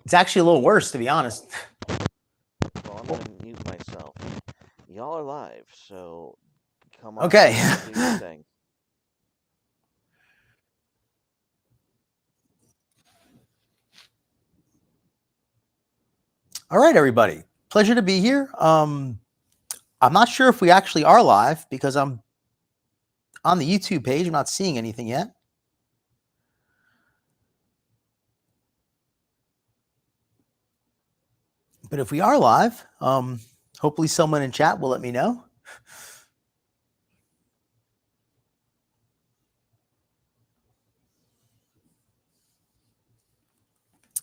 It's actually a little worse, to be honest. Well, I'm gonna mute myself. Y'all are live, so come on Okay. in and do your thing. All right, everybody. Pleasure to be here. I'm not sure if we actually are live because I'm on the YouTube page. I'm not seeing anything yet. But if we are live, hopefully someone in chat will let me know.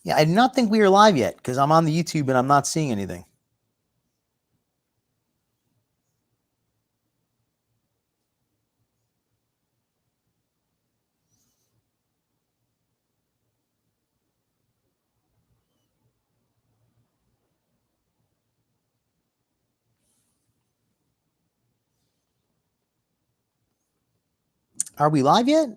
Yeah, I do not think we are live yet because I'm on the YouTube and I'm not seeing anything. Are we live yet?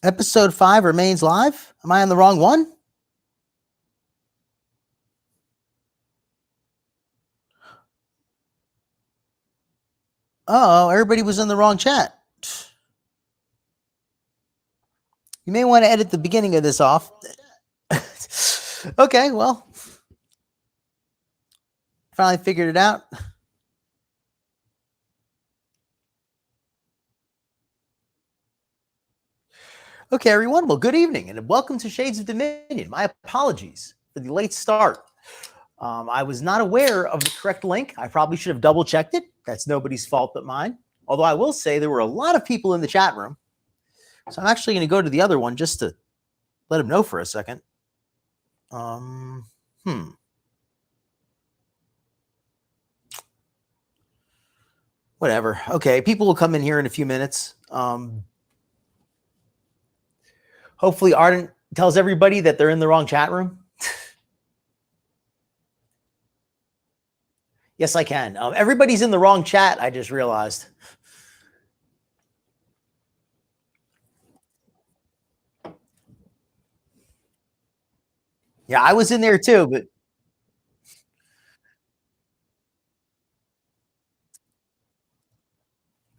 Episode 5 remains live. Am I on the wrong one? Oh, everybody was in the wrong chat. You may want to edit the beginning of this off. Okay, well, finally figured it out. Okay, everyone. Well, good evening and welcome to Shades of Dominion. My apologies for the late start. I was not aware of the correct link. I probably should have double checked it. That's nobody's fault but mine. Although I will say there were a lot of people in the chat room. So I'm actually going to go to the other one just to let them know for a second. Um, hmm. Whatever. Okay, people will come in here in a few minutes. Hopefully, Arden tells everybody that they're in the wrong chat room. Yes, I can. Everybody's in the wrong chat, I just realized. Yeah, I was in there too, but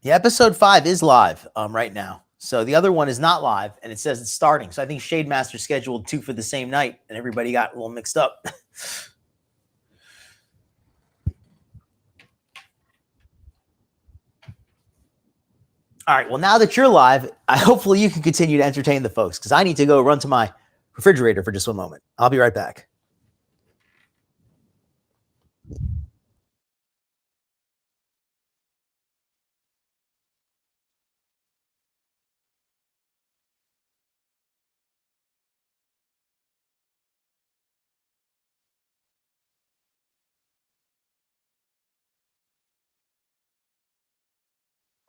yeah, episode 5 is live right now. So the other one is not live, and it says it's starting. So I think Shade Master scheduled 2 for the same night, and everybody got a little mixed up. All right. Well, now that you're live, hopefully you can continue to entertain the folks because I need to go run to my refrigerator for just one moment. I'll be right back.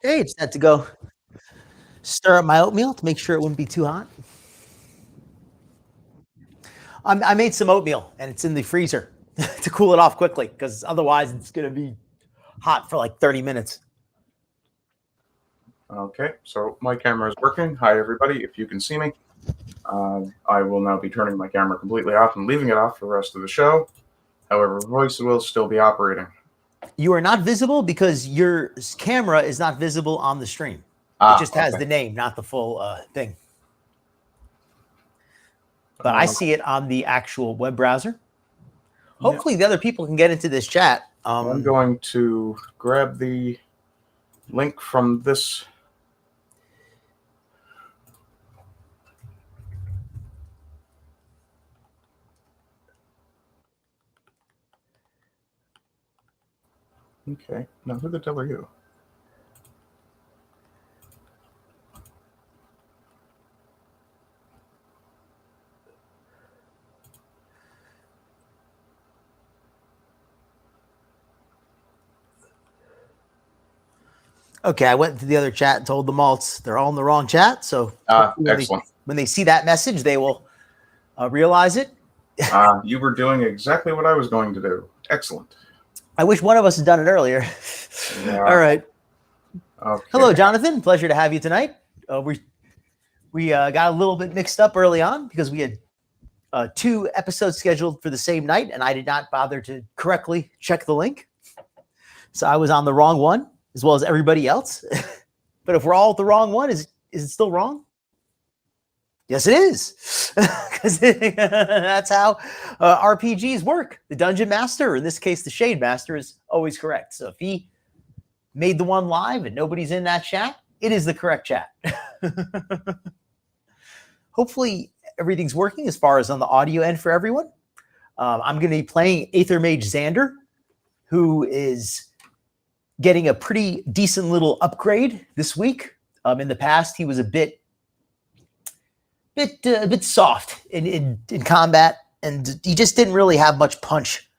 Hey, just had to go stir up my oatmeal to make sure it wouldn't be too hot. I made some oatmeal and it's in the freezer to cool it off quickly because otherwise it's going to be hot for like 30 minutes. Okay, so my camera is working. Hi, everybody. If you can see me, I will now be turning my camera completely off and leaving it off for the rest of the show. However, voice will still be operating. You are not visible because your camera is not visible on the stream. It Ah, just has okay. the name, not the full thing. But I Uh, see it on the actual web browser. yeah, Hopefully, the other people can get into this chat. I'm going to grab the link from this. Okay, now who the devil are you? Okay, I went to the other chat and told them all they're all in the wrong chat. So Excellent. when they see that message, they will realize it. You were doing exactly what I was going to do. Excellent. I wish one of us had done it earlier. Yeah. All right. Okay. Hello, Jonathan. Pleasure to have you tonight. We got a little bit mixed up early on because we had 2 episodes scheduled for the same night, and I did not bother to correctly check the link. So I was on the wrong one, as well as everybody else. But if we're all at the wrong one, is it still wrong? Yes, it is. Because that's how RPGs work. The dungeon master, or in this case, the shade master, is always correct. So if he made the one live and nobody's in that chat, it is the correct chat. Hopefully, everything's working as far as on the audio end for everyone. I'm going to be playing Aether Mage Xander, who is getting a pretty decent little upgrade this week. In the past, he was a bit soft in combat, and he just didn't really have much punch.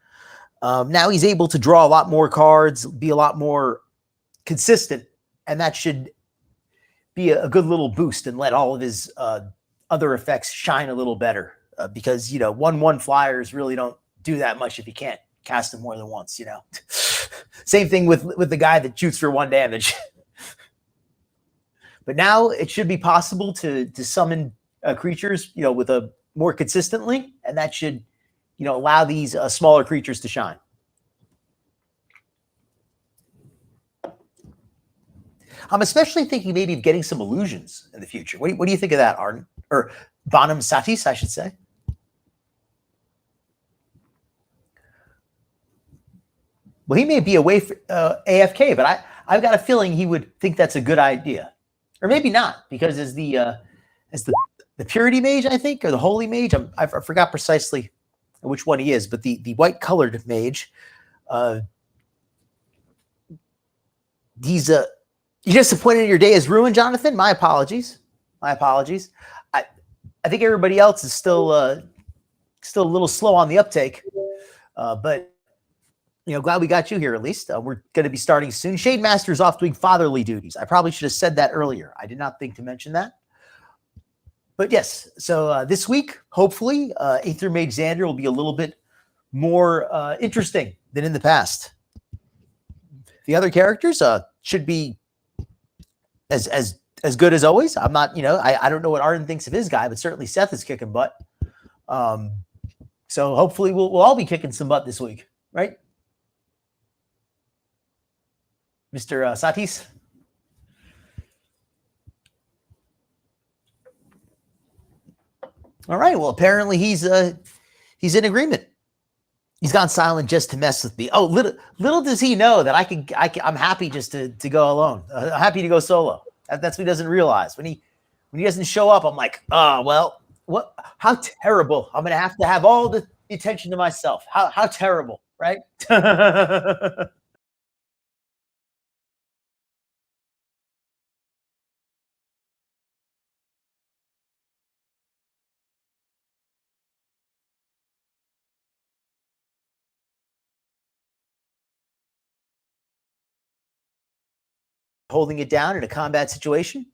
Now he's able to draw a lot more cards, be a lot more consistent, and that should be a good little boost and let all of his other effects shine a little better. Because 1/1 flyers really don't do that much if you can't cast them more than once. Same thing with the guy that shoots for 1 damage. But now it should be possible to summon creatures, with a more consistently, and that should, allow these smaller creatures to shine. I'm especially thinking maybe of getting some illusions in the future. What do you think of that, Arden? Or Bonham Satis, I should say. Well, he may be away for AFK, but I've got a feeling he would think that's a good idea, or maybe not, because as the purity mage, I think, or the holy mage, I forgot precisely which one he is, but the white colored mage, he's you disappointed in your day is ruined, Jonathan. My apologies. I think everybody else is still a little slow on the uptake, but glad we got you here at least. We're going to be starting soon. Shade Master is off doing fatherly duties. I probably should have said that earlier. I did not think to mention that. But yes, so this week, hopefully, Aether Mage Xander will be a little bit more interesting than in the past. The other characters should be as good as always. I'm not, I don't know what Arden thinks of his guy, but certainly Seth is kicking butt. So hopefully we'll all be kicking some butt this week, right? Mr. Satis? All right. Well, apparently he's in agreement. He's gone silent just to mess with me. Oh, little does he know that I'm happy just to go alone. Happy to go solo. That's what he doesn't realize. When he doesn't show up, I'm like, oh, well, what? How terrible. I'm going to have all the attention to myself. How terrible, right? Holding it down in a combat situation.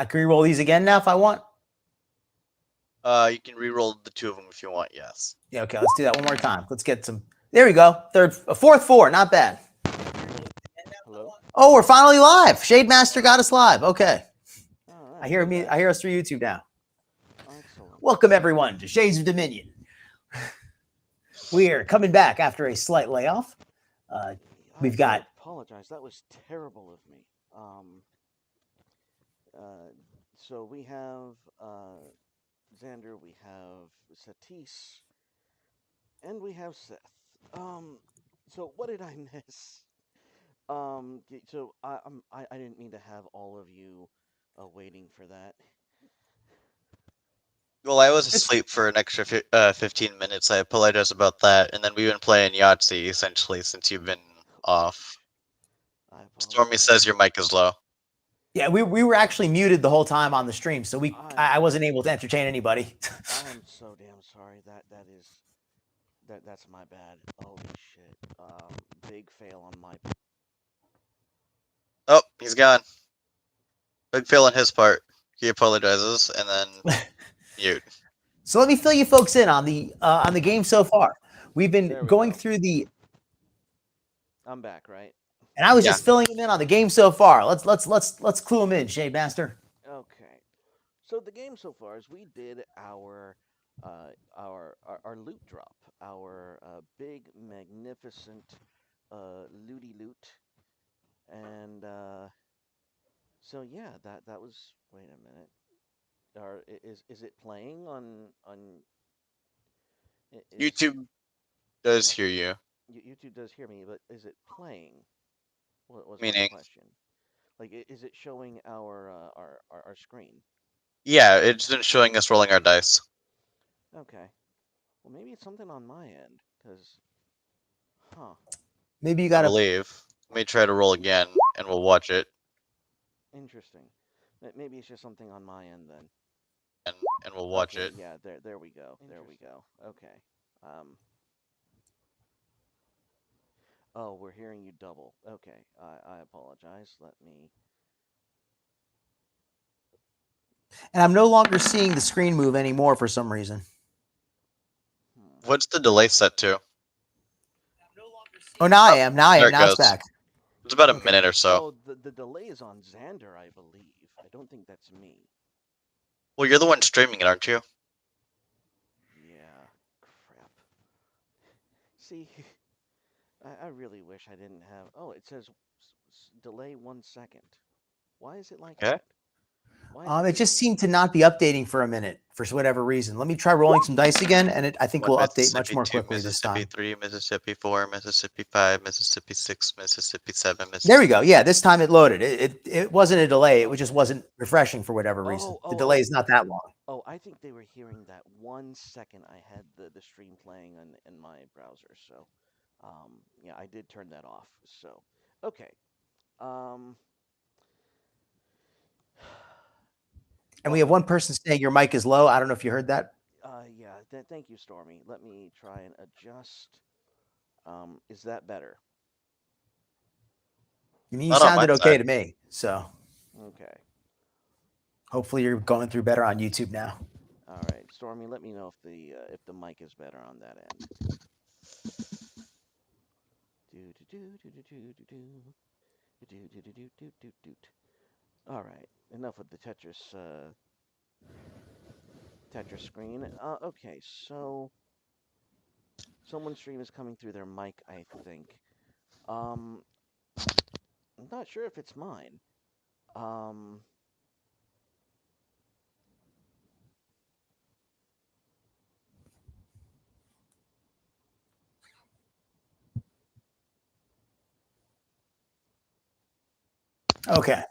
I can re-roll these again now if I want. You can re-roll the 2 of them if you want. Yes. Yeah, okay, let's do that one more time. Let's get some. There we go. Fourth 4, not bad. Hello? Oh, we're finally live. Shade Master got us live. Okay. All right, I hear we're me. back. I hear us through YouTube now. Excellent. Welcome everyone to Shades of Dominion. We are coming back after a slight layoff. We've got. I apologize. That was terrible of me. So we have Xander, we have Satis, and we have Seth. So what did I miss? So I didn't mean to have all of you waiting for that. Well, I was asleep for an extra 15 minutes. I apologize about that. And then we've been playing Yahtzee essentially since you've been off. I Stormy apologize. says your mic is low. Yeah, we were actually muted the whole time on the stream, so I wasn't able to entertain anybody. I'm so damn sorry. That's my bad. Holy shit. Big fail on my. Oh, he's gone. Big fail on his part. He apologizes and then mute. So let me fill you folks in on the game so far. We've been There we going go. through the. I'm back, right? And I was Yeah. just filling him in on the game so far. Let's clue him in, Shade Master. Okay. So the game so far is we did our loot drop, our big magnificent looty loot, and so yeah, that was. Wait a minute. Is it playing on YouTube does hear you. YouTube does hear me, but is it playing? What was my Meaning? question? Like, is it showing our screen? Yeah, it's been showing us rolling our dice. Okay. Well, maybe it's something on my end, because, huh? Maybe you I got to. believe. Let me try to roll again and we'll watch it. Interesting. Maybe it's just something on my end then. And we'll watch Okay, it. yeah, there we go. There we go. Okay. Oh, we're hearing you double. Okay, I apologize. Let me. And I'm no longer seeing the screen move anymore for some reason. What's the delay set to? Oh, now I am. Now I There am. it Now it's goes. back. It's about a Okay. minute or so. Oh, the delay is on Xander, I believe. I don't think that's me. Well, you're the one streaming it, aren't you? Yeah, crap. See, I really wish I didn't have. Oh, it says delay 1 second. Why is it like Okay. that? Why is It just doing seemed to not be updating for a minute for whatever reason. Let me try rolling some dice again, and I think One will update much Mississippi, more 2 quickly this Mississippi, time. 3 Mississippi, 4 Mississippi, 5 Mississippi, 6 Mississippi, 7 Mississippi. There we go. Yeah, this time it loaded. It wasn't a delay. It just wasn't refreshing for whatever reason. The delay is not that long. Oh, I think they were hearing that 1 second I had the stream playing in my browser. So, yeah, I did turn that off. So, okay. And we have one person saying your mic is low. I don't know if you heard that. Yeah. Thank you, Stormy. Let me try and adjust. Is that better? I mean, you Not on my sounded okay side. to me. So Okay. hopefully you're going through better on YouTube now. All right, Stormy. Let me know if the mic is better on that end. All right. Enough with the Tetris screen. Okay, so someone's stream is coming through their mic, I think. I'm not sure if it's mine. Okay.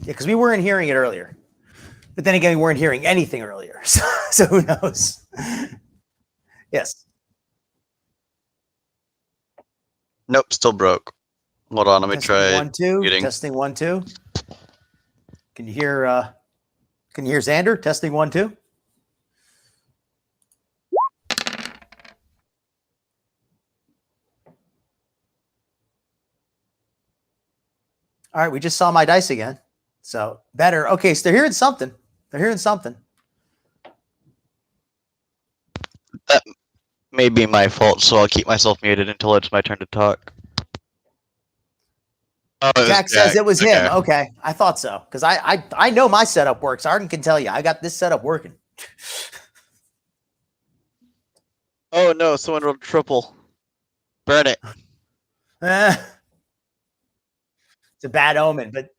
Yeah, because we weren't hearing it earlier. But then again, we weren't hearing anything earlier. So who knows? Yes. Nope, still broke. Hold on, let me Testing try 1 2. muting. Testing 1 2. Can you hear Xander? Testing 1 2. All right, we just saw my dice again. So better. Okay, so they're hearing something. They're hearing something. That may be my fault, so I'll keep myself muted until it's my turn to talk. Oh, it was Jack says it was him. Okay. Okay, I thought so because I know my setup works. Arden can tell you I got this setup working. Oh no, someone rolled triple. Burn it. Eh, it's a bad omen, but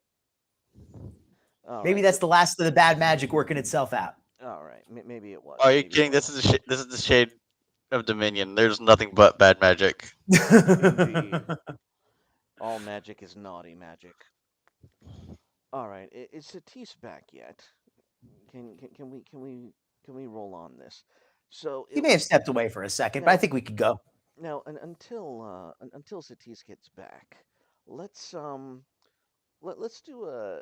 All maybe right. that's the last of the bad magic working itself out. All right. Maybe it was. Are you maybe kidding? It was. This is the shade of Dominion. There's nothing but bad magic. Indeed. All magic is naughty magic. All right. Is Satis back yet? Can we roll on this? So He it, may have stepped away for a second, but I now think we could go. now until Satis gets back, let's let's do a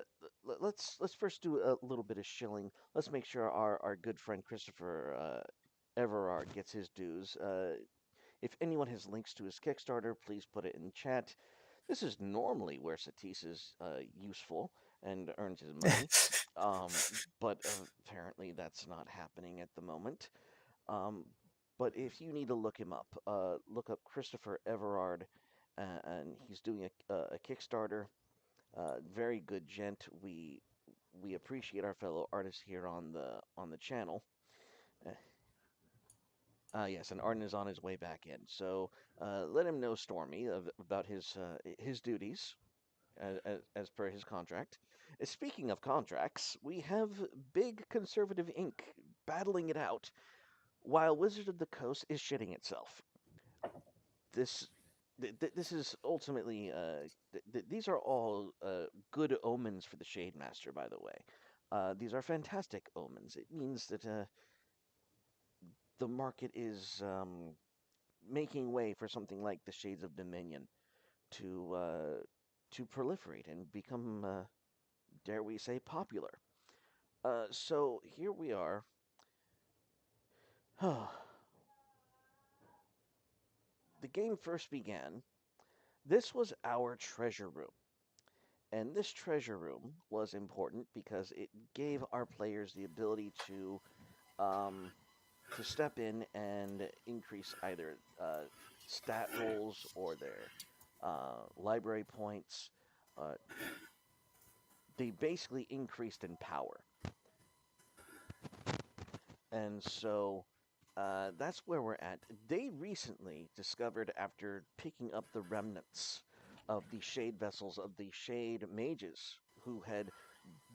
let's first do a little bit of shilling. Let's make sure our good friend Christopher Everard gets his dues. If anyone has links to his Kickstarter, please put it in chat. This is normally where Satis is useful and earns his money, um, but apparently that's not happening at the moment. Um, but if you need to look him up, look up Christopher Everard, and he's doing a Kickstarter. Very good gent. We appreciate our fellow artists here on the channel. Uh, yes, and Arden is on his way back in. So let him know, Stormy, about his duties as per his contract. Speaking of contracts, we have Big Conservative Inc. battling it out while Wizard of the Coast is shitting itself. This this is ultimately these are all good omens for the Shade Master, by the way. These are fantastic omens. It means that the market is making way for something like the Shades of Dominion to to proliferate and become, dare we say, popular. So here we are. The game first began. This was our treasure room. And this treasure room was important because it gave our players the ability um, to step in and increase either stat rolls or their library points. Uh, they basically increased in power. And so that's where we're at. They recently discovered, after picking up the remnants of the Shade vessels of the Shade mages who had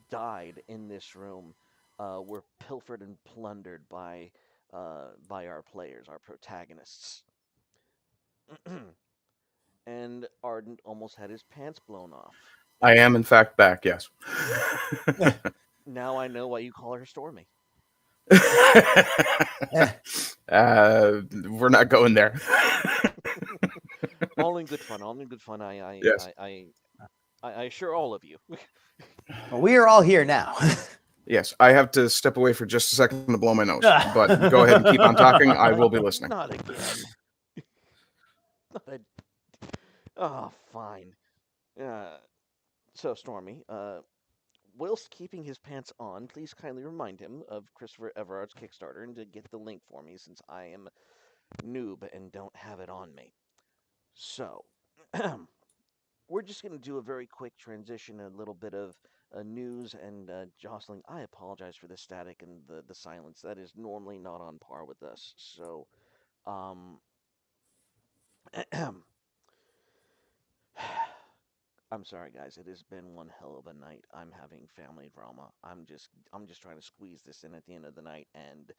died in this room, were pilfered and plundered by our players, our protagonists. And Ardent almost had his pants blown off. I am, in fact, back, yes. Now I know why you call her Stormy. We're not going there. All in good fun. All in good fun. Yes. I assure all of you. Well, we are all here now. Yes, I have to step away for just a second to blow my nose. But go ahead and keep on talking. I will be listening. Not again. Not a... Oh, fine. So, Stormy, whilst keeping his pants on, please kindly remind him of Christopher Everard's Kickstarter and to get the link for me, since I am noob and don't have it on me. So, we're just going to do a very quick transition, a little bit of news, and Jocelyn, I apologize for the static and the silence. That is normally not on par with us. So, um, I'm sorry, guys. It has been one hell of a night. I'm having family drama. I'm just trying to squeeze this in at the end of the night, and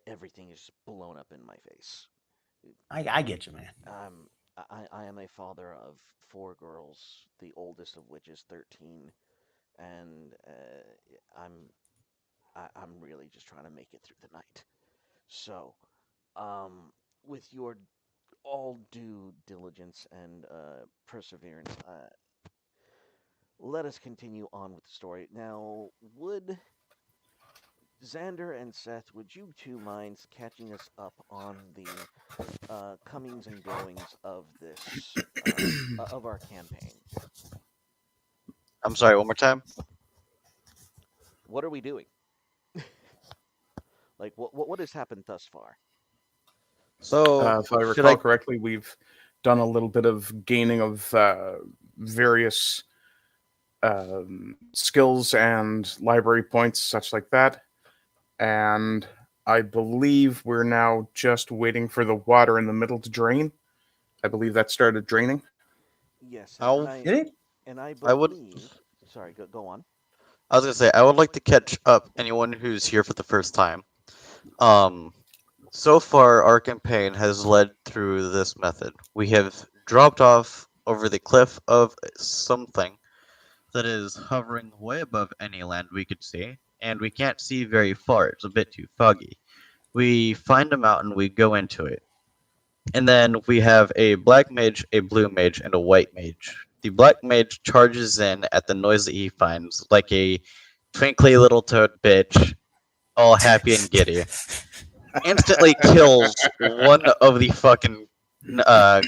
everything is blown up in my face. I get you, man. I am a father of four girls, the oldest of which is 13, and I'm really just trying to make it through the night. So, with your all due diligence and perseverance, let us continue on with the story. Now, would Xander and Seth, would you two mind catching us up on the comings and goings of this of our campaign? I'm sorry, one more time. what are we doing? Like, what has happened thus far? So If I should recall I? correctly, we've done a little bit of gaining of various skills and library points, such like that. And I believe we're now just waiting for the water in the middle to drain. I believe that started draining. Yes, I'll, Did it? and I I would. believe. Sorry, go on. I was gonna say I would like to catch up anyone who's here for the first time. Um, so far our campaign has led through this method. We have dropped off over the cliff of something that is hovering way above any land we could see, and we can't see very far. It's a bit too foggy. We find a mountain, we go into it. And then we have a black mage, a blue mage, and a white mage. The black mage charges in at the noise that he finds, like a twinkly little toad bitch, all happy and giddy. Instantly kills one of the fucking uh,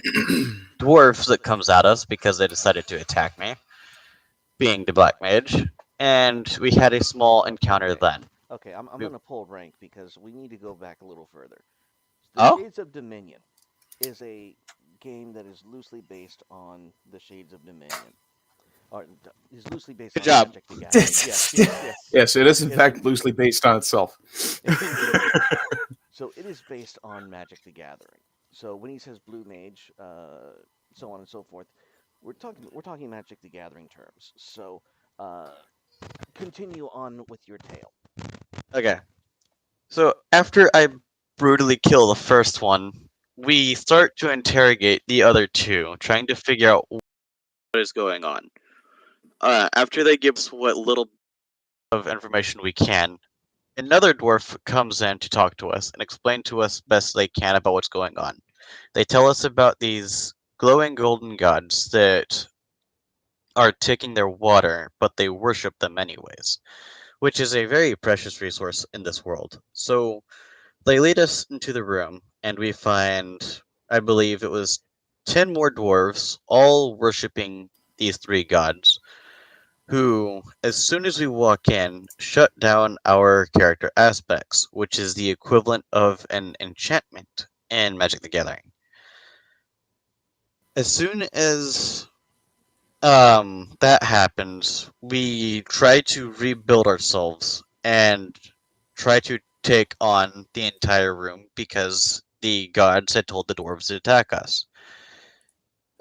dwarfs that comes at us because they decided to attack me, being the black mage. And we had a small encounter Okay. then. Okay, I'm We- gonna pull rank because we need to go back a little further. The Oh? Shades of Dominion is a game that is loosely based on the Shades of Dominion, or is loosely based Good on job. Magic the Gathering. Yes, yes, yes. Yes, it is in Yes, fact indeed. loosely based on itself. Indeed. So it is based on Magic the Gathering. So when he says Blue Mage, so on and so forth, we're talking Magic the Gathering terms. So uh, continue on with your tale. Okay. So after I brutally kill the first one, we start to interrogate the other two, trying to figure out what is going on. After they give us what little of information we can, another dwarf comes in to talk to us and explain to us best they can about what's going on. They tell us about these glowing golden gods that are taking their water, but they worship them anyways, which is a very precious resource in this world. So they lead us into the room, and we find, I believe it was 10 more dwarves, all worshipping these three gods, who, as soon as we walk in, shut down our character aspects, which is the equivalent of an enchantment in Magic the Gathering. As soon as that happens, we try to rebuild ourselves and try to take on the entire room because the gods had told the dwarves to attack us.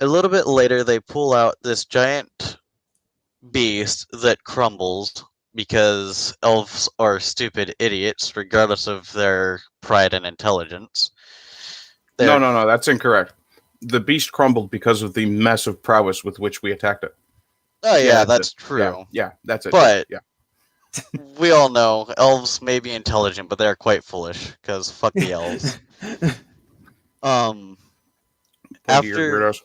A little bit later, they pull out this giant beast that crumbles because elves are stupid idiots, regardless of their pride and intelligence. No, They're no, no, that's incorrect. The beast crumbled because of the massive prowess with which we attacked it. oh yeah, that's that's it. Yeah, true. yeah, that's it. But yeah. we all know elves may be intelligent, but they're quite foolish because fuck the elves. Um, Pointy eared after weirdos.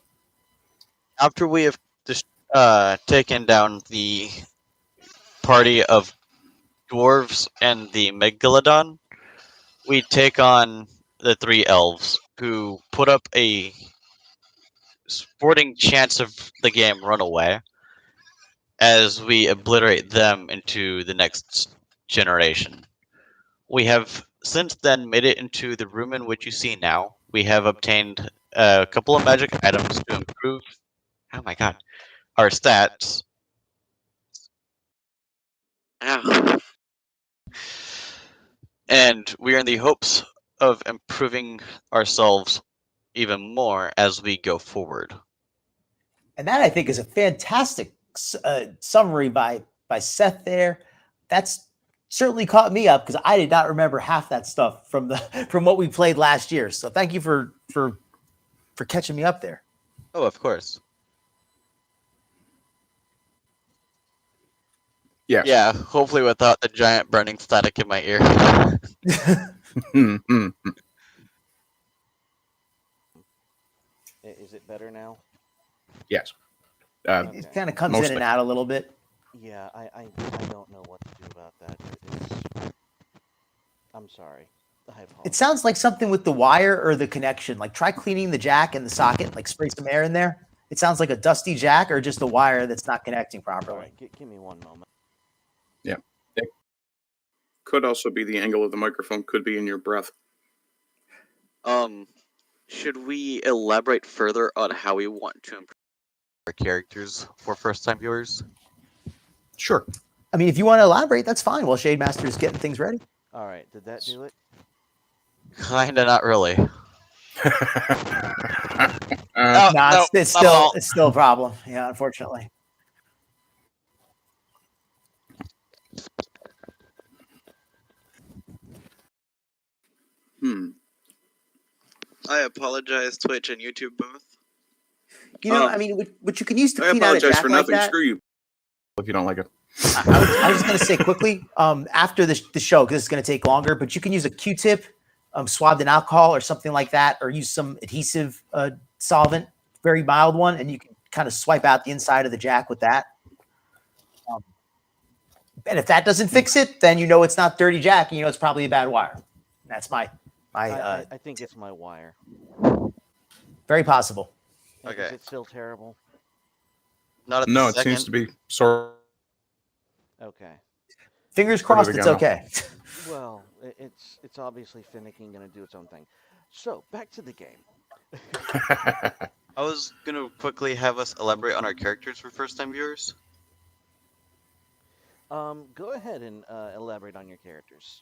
after we have taken down the party of dwarves and the megalodon, we take on the three elves who put up a sporting chance of the game runaway as we obliterate them into the next generation. We have since then made it into the room in which you see now. We have obtained a couple of magic items to improve, oh my god, our stats. Ow. And we are in the hopes of improving ourselves even more as we go forward. And that I think is a fantastic summary by Seth there. That's certainly caught me up because I did not remember half that stuff from the from what we played last year. So thank you for catching me up there. Oh, of course. Yes. Yeah, hopefully without the giant burning static in my ear. Is it better now? yes. It kind of comes in Mostly. and out a little bit. Yeah, I don't know what to do about that. I'm sorry. I It apologize. sounds like something with the wire or the connection. Like try cleaning the jack and the socket, like spray some air in there. It sounds like a dusty jack or just a wire that's not connecting All properly. right, give me one moment. Yeah. could also be the angle of the microphone. Could be in your breath. Should we elaborate further on how we want to improve our characters for first-time viewers? Sure. I mean, if you want to elaborate, that's fine. While Shade Master's getting things ready. All right, did that do it? Kinda, not really. Uh, No, no, it's not at all. still a problem. Yeah, unfortunately. I apologize, Twitch and YouTube both. You know, Um, I mean, what you can use to I clean out a apologize jack for like nothing. that. Screw you. If you don't like it. I was going to say quickly after the show, because it's going to take longer, but you can use a Q-tip swabbed in alcohol or something like that, or use some adhesive solvent, very mild one, and you can kind of swipe out the inside of the jack with that. And if that doesn't fix it, then you know it's not dirty jack, and you know it's probably a bad wire. That's my I think it's my wire. very possible. And Okay. Is it still terrible? Not at No, the it second. seems to be sort. Okay. Fingers Put it crossed, it's again, okay. Well, it's obviously finicky and going to do its own thing. So back to the game. I was gonna quickly have us elaborate on our characters for first-time viewers. Go ahead and elaborate on your characters.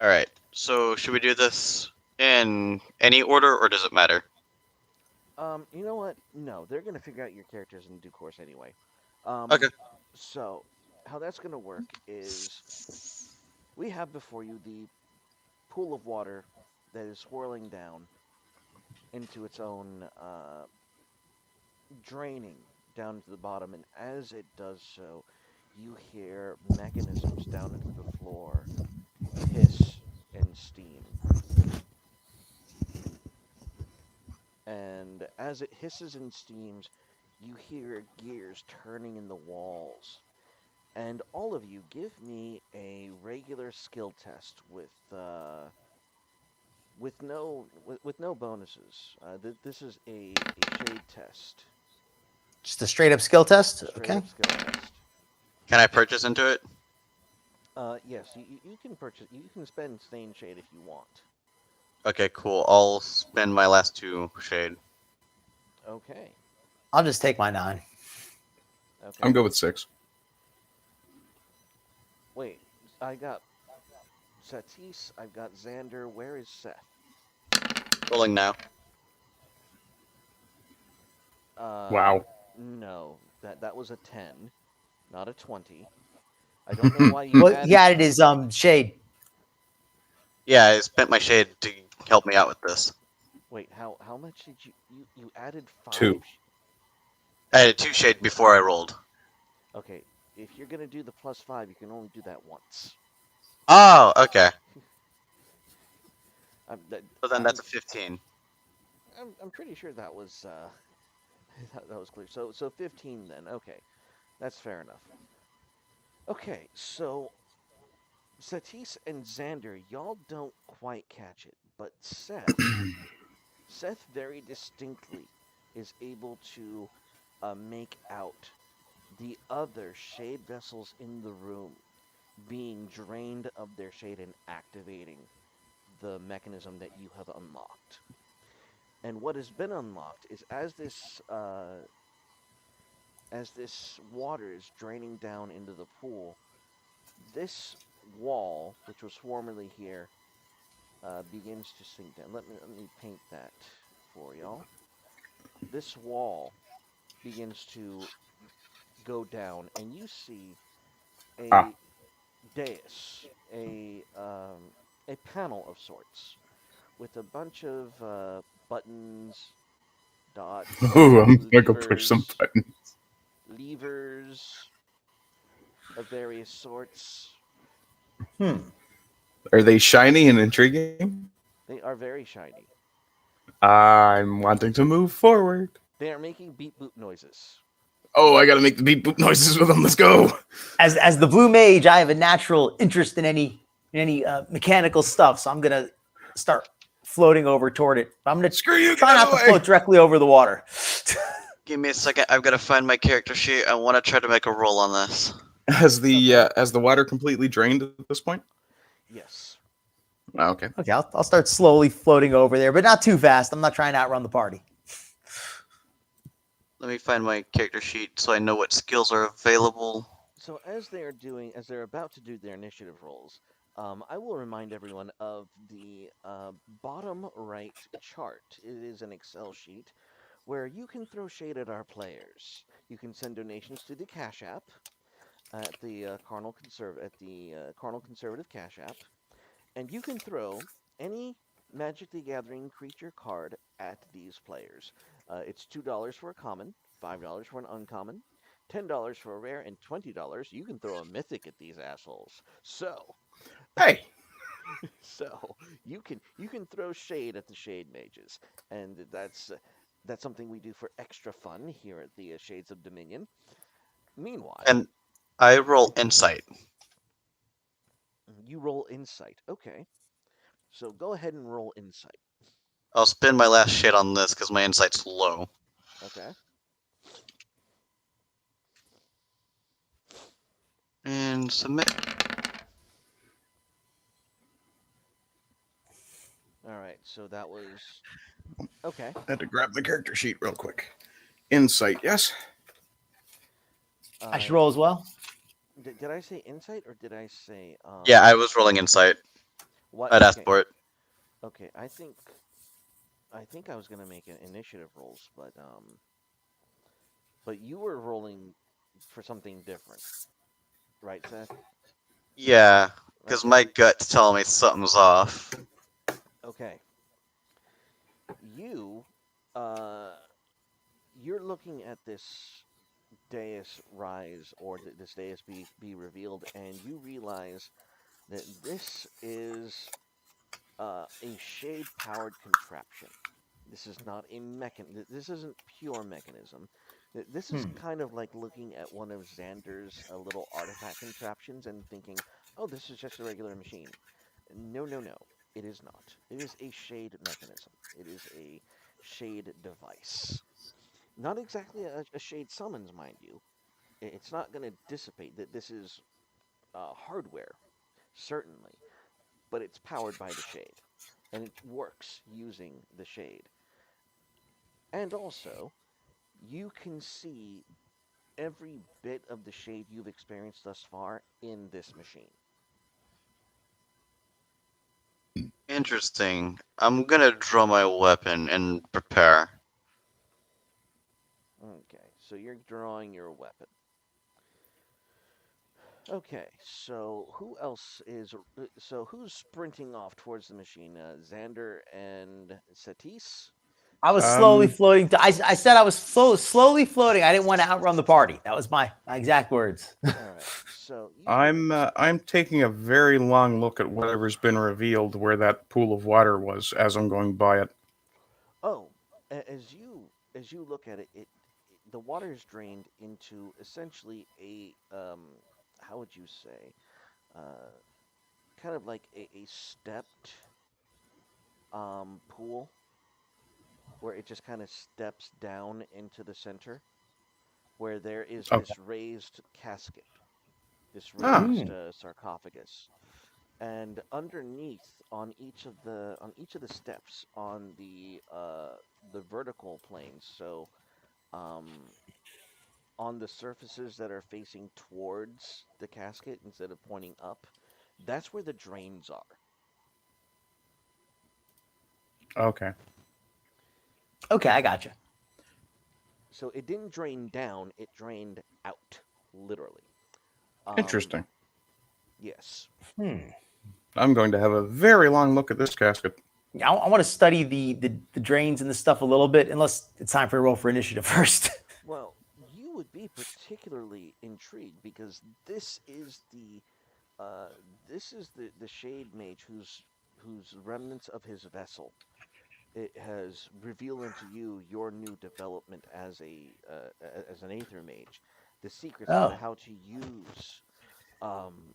All right. So should we do this in any order, or does it matter? You know what? No, they're going to figure out your characters in due course anyway. Okay. So, how that's going to work is we have before you the pool of water that is swirling down into its own draining down to the bottom, and as it does so, you hear mechanisms down into the floor hiss and steam. And as it hisses and steams, you hear gears turning in the walls. And all of you, give me a regular skill test with no bonuses. This is a shade test. Just a straight up skill test. Straight Okay. up skill test. Can I purchase into it? Yes, you can purchase. You can spend stain shade if you want. Okay, cool. I'll spend my last 2 shade. Okay. I'll just take my 9. Okay. I'm good with 6. Wait, I got Satis. I've got Xander. Where is Seth? Rolling now. Wow. No, that was a 10, not a 20. I don't know why you Well, added. he added his shade. Yeah, I spent my shade to help me out with this. Wait, how much did you added 5? 2. I had a 2 shade before I rolled. Okay, if you're gonna do the +5, you can only do that once. Oh, okay. So then I'm- that's a 15. I'm pretty sure that was that was clear. So 15 then. Okay, that's fair enough. Okay, so Satis and Xander, y'all don't quite catch it, but Seth very distinctly is able to make out the other shade vessels in the room being drained of their shade and activating the mechanism that you have unlocked. And what has been unlocked is as this water is draining down into the pool, this wall, which was formerly here, begins to sink down. Let me paint that for y'all. This wall begins to go down, and you see a dais, a panel of sorts, with a bunch of buttons, dots, Ooh, I'm gonna go push some levers, buttons. levers of various sorts. Are they shiny and intriguing? They are very shiny. I'm wanting to move forward. They are making beep boop noises. Oh, I gotta make the beep boop noises with them. Let's go. As the blue mage, I have a natural interest in any mechanical stuff, so I'm gonna start floating over toward it. I'm gonna Screw you. try Get out not of to the way. float directly over the water. Give me a second. I've got to find my character sheet. I want to try to make a roll on this. Has the water completely drained at this point? Yes. Okay. Okay, I'll start slowly floating over there, but not too fast. I'm not trying to outrun the party. Let me find my character sheet so I know what skills are available. So as they're about to do their initiative rolls, I will remind everyone of the bottom right chart. It is an Excel sheet where you can throw shade at our players. You can send donations to the Cash App at the Carnal Conservative Cash App, and you can throw any Magic the Gathering creature card at these players. It's $2 for a common, $5 for an uncommon, $10 for a rare, and $20 you can throw a mythic at these assholes. So, Hey, so you can throw shade at the shade mages, and that's something we do for extra fun here at the Shades of Dominion. Meanwhile, And I roll insight. you roll insight. Okay, so go ahead and roll insight. I'll spend my last shit on this because my insight's low. Okay. And submit. All right. So that was okay. I had to grab the character sheet real quick. Insight, yes. I should roll as well. Did I say insight or did I say Yeah, I was rolling insight. what? I'd asked Okay. for it. Okay. I think I was gonna make an initiative rolls, but you were rolling for something different, right, Seth? Yeah, because Okay. my gut's telling me something's off. Okay. You uh you're looking at this dais rise or this dais be revealed, and you realize that this is a shade powered contraption. This is not a mechan. This isn't pure mechanism. This is Hmm. kind of like looking at one of Xander's little artifact contraptions and thinking, "Oh, this is just a regular machine." No, no, no. It is not. It is a shade mechanism. It is a shade device. Not exactly a shade summons, mind you. It's not going to dissipate. That this is hardware, certainly, but it's powered by the shade, and it works using the shade. And also, you can see every bit of the shade you've experienced thus far in this machine. Interesting. I'm gonna draw my weapon and prepare. Okay, so you're drawing your weapon. Okay, so who else is so who's sprinting off towards the machine? Xander and Satis. I was So slowly floating. I said I was slowly floating. I didn't want to outrun the party. That was my exact words. all right, so you I'm taking a very long look at whatever's been revealed where that pool of water was as I'm going by it. oh as you look at it, the water is drained into essentially a how would you say uh kind of like a stepped pool where it just kind of steps down into the center where there is Okay. this raised casket, this Ah, raised sarcophagus, and underneath on each of the steps on the vertical planes, so um, on the surfaces that are facing towards the casket instead of pointing up, that's where the drains are. okay. Okay, I got you. So it didn't drain down; it drained out, literally. Um, Interesting. yes. Hmm. I'm going to have a very long look at this casket. Yeah, I want to study the drains and the stuff a little bit. Unless it's time for a roll for initiative first. Well, you would be particularly intrigued because uh, this is the shade mage whose remnants of his vessel it has revealed unto you your new development as an aether mage, the secrets to Oh, how to use um,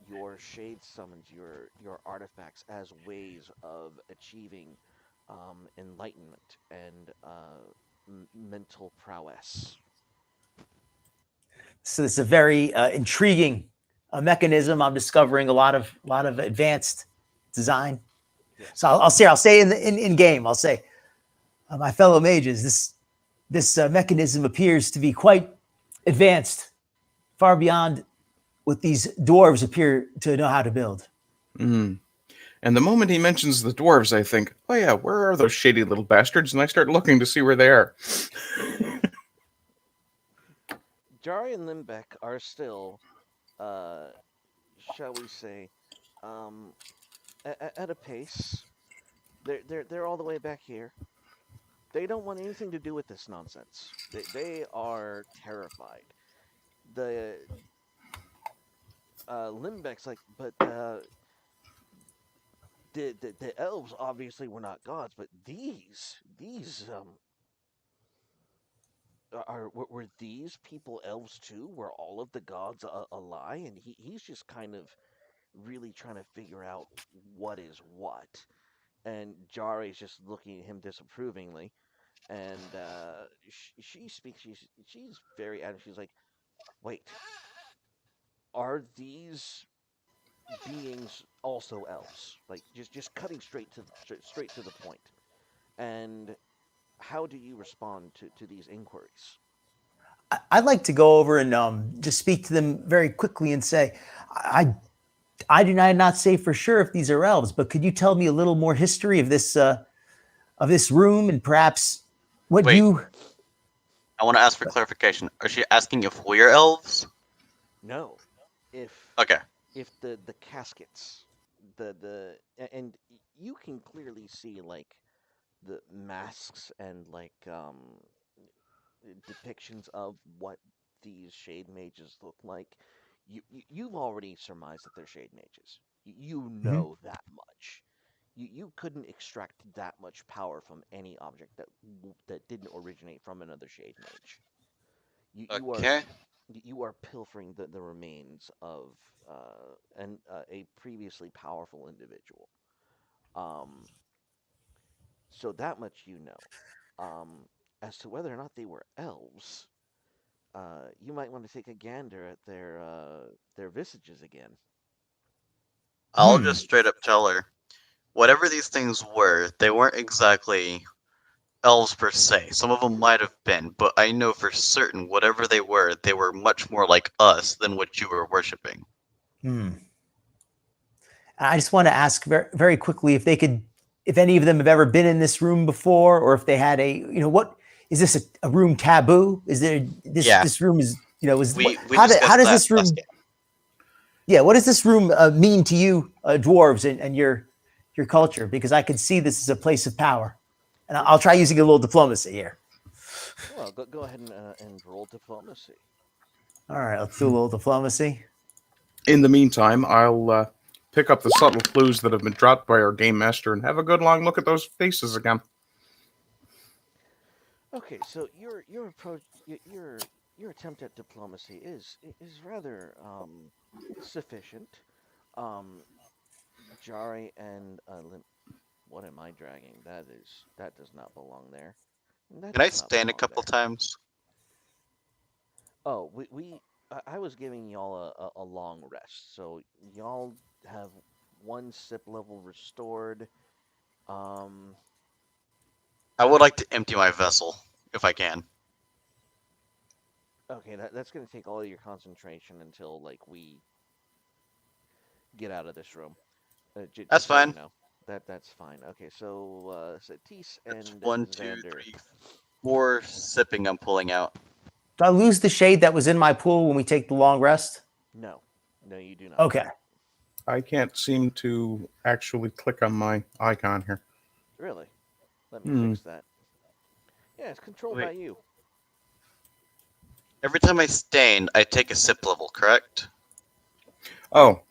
your shade summons, your artifacts as ways of achieving enlightenment and mental prowess. so it's a very intriguing a mechanism. I'm discovering a lot of advanced design. Yes. So I'll say in game, I'll say, my fellow mages, this mechanism appears to be quite advanced, far beyond what these dwarves appear to know how to build. Mm. And the moment he mentions the dwarves, I think, oh yeah, where are those shady little bastards? And I start looking to see where they are. Jari and Limbeck are still, shall we say, um, at a pace. They're all the way back here. They don't want anything to do with this nonsense. They are terrified. The Limbeck's like, but the elves obviously were not gods, but these were these people elves too? Were all of the gods a lie? And he's just kind of really trying to figure out what is what. And Jari's just looking at him disapprovingly. And she speaks. She's very adamant. She's like, "Wait, are these beings also elves? Like, just cutting straight to the point. And how do you respond to these inquiries?" I'd like to go over and just speak to them very quickly and say, I do not say for sure if these are elves, but could you tell me a little more history of this room and perhaps what Wait. you? I want to ask for clarification. Are she asking if we're elves? No, if Okay. if the caskets, and you can clearly see like the masks and like depictions of what these shade mages look like. You've already surmised that they're shade mages. You Mhm. know that much. You couldn't extract that much power from any object that didn't originate from another shade mage. You are Okay. you are pilfering the remains of a previously powerful individual. Um, so that much you know. As to whether or not they were elves, you might want to take a gander at their visages again. I'll just straight up tell her, whatever these things were, they weren't exactly elves per se. Some of them might have been, but I know for certain whatever they were much more like us than what you were worshipping. Hmm. I just want to ask very, very quickly if any of them have ever been in this room before, or if they had what is this a room taboo? Is there Yeah. this room is We how discussed does that this last room? game. Yeah, what does this room mean to you, dwarves, and your culture? Because I could see this as a place of power, and Well, I'll try using a little diplomacy here. well, go ahead and roll diplomacy. All right, let's do a little diplomacy. In the meantime, I'll pick up the subtle clues that have been dropped by our game master and have a good long look at those faces again. Okay, so your approach, your attempt at diplomacy is rather sufficient. Um, Jari and what am I dragging? That does not belong there. That Can I does not stand a belong couple there. times? Oh, I was giving y'all a long rest, so y'all have one sip level restored. Um, I would like to empty my vessel, if I can. okay, that's gonna take all of your concentration until like we get out of this room. That's Just so you fine. know, that's fine. Okay, so Satis That's and 1, 2, Xander. 3, 4 sipping I'm pulling out. Do I lose the shade that was in my pool when we take the long rest? No, no, you do not. Okay. I can't seem to actually click on my icon here. Really? Let me fix that. Yeah, it's controlled by Wait. you. Every time I stain, I take a sip level, correct? Oh,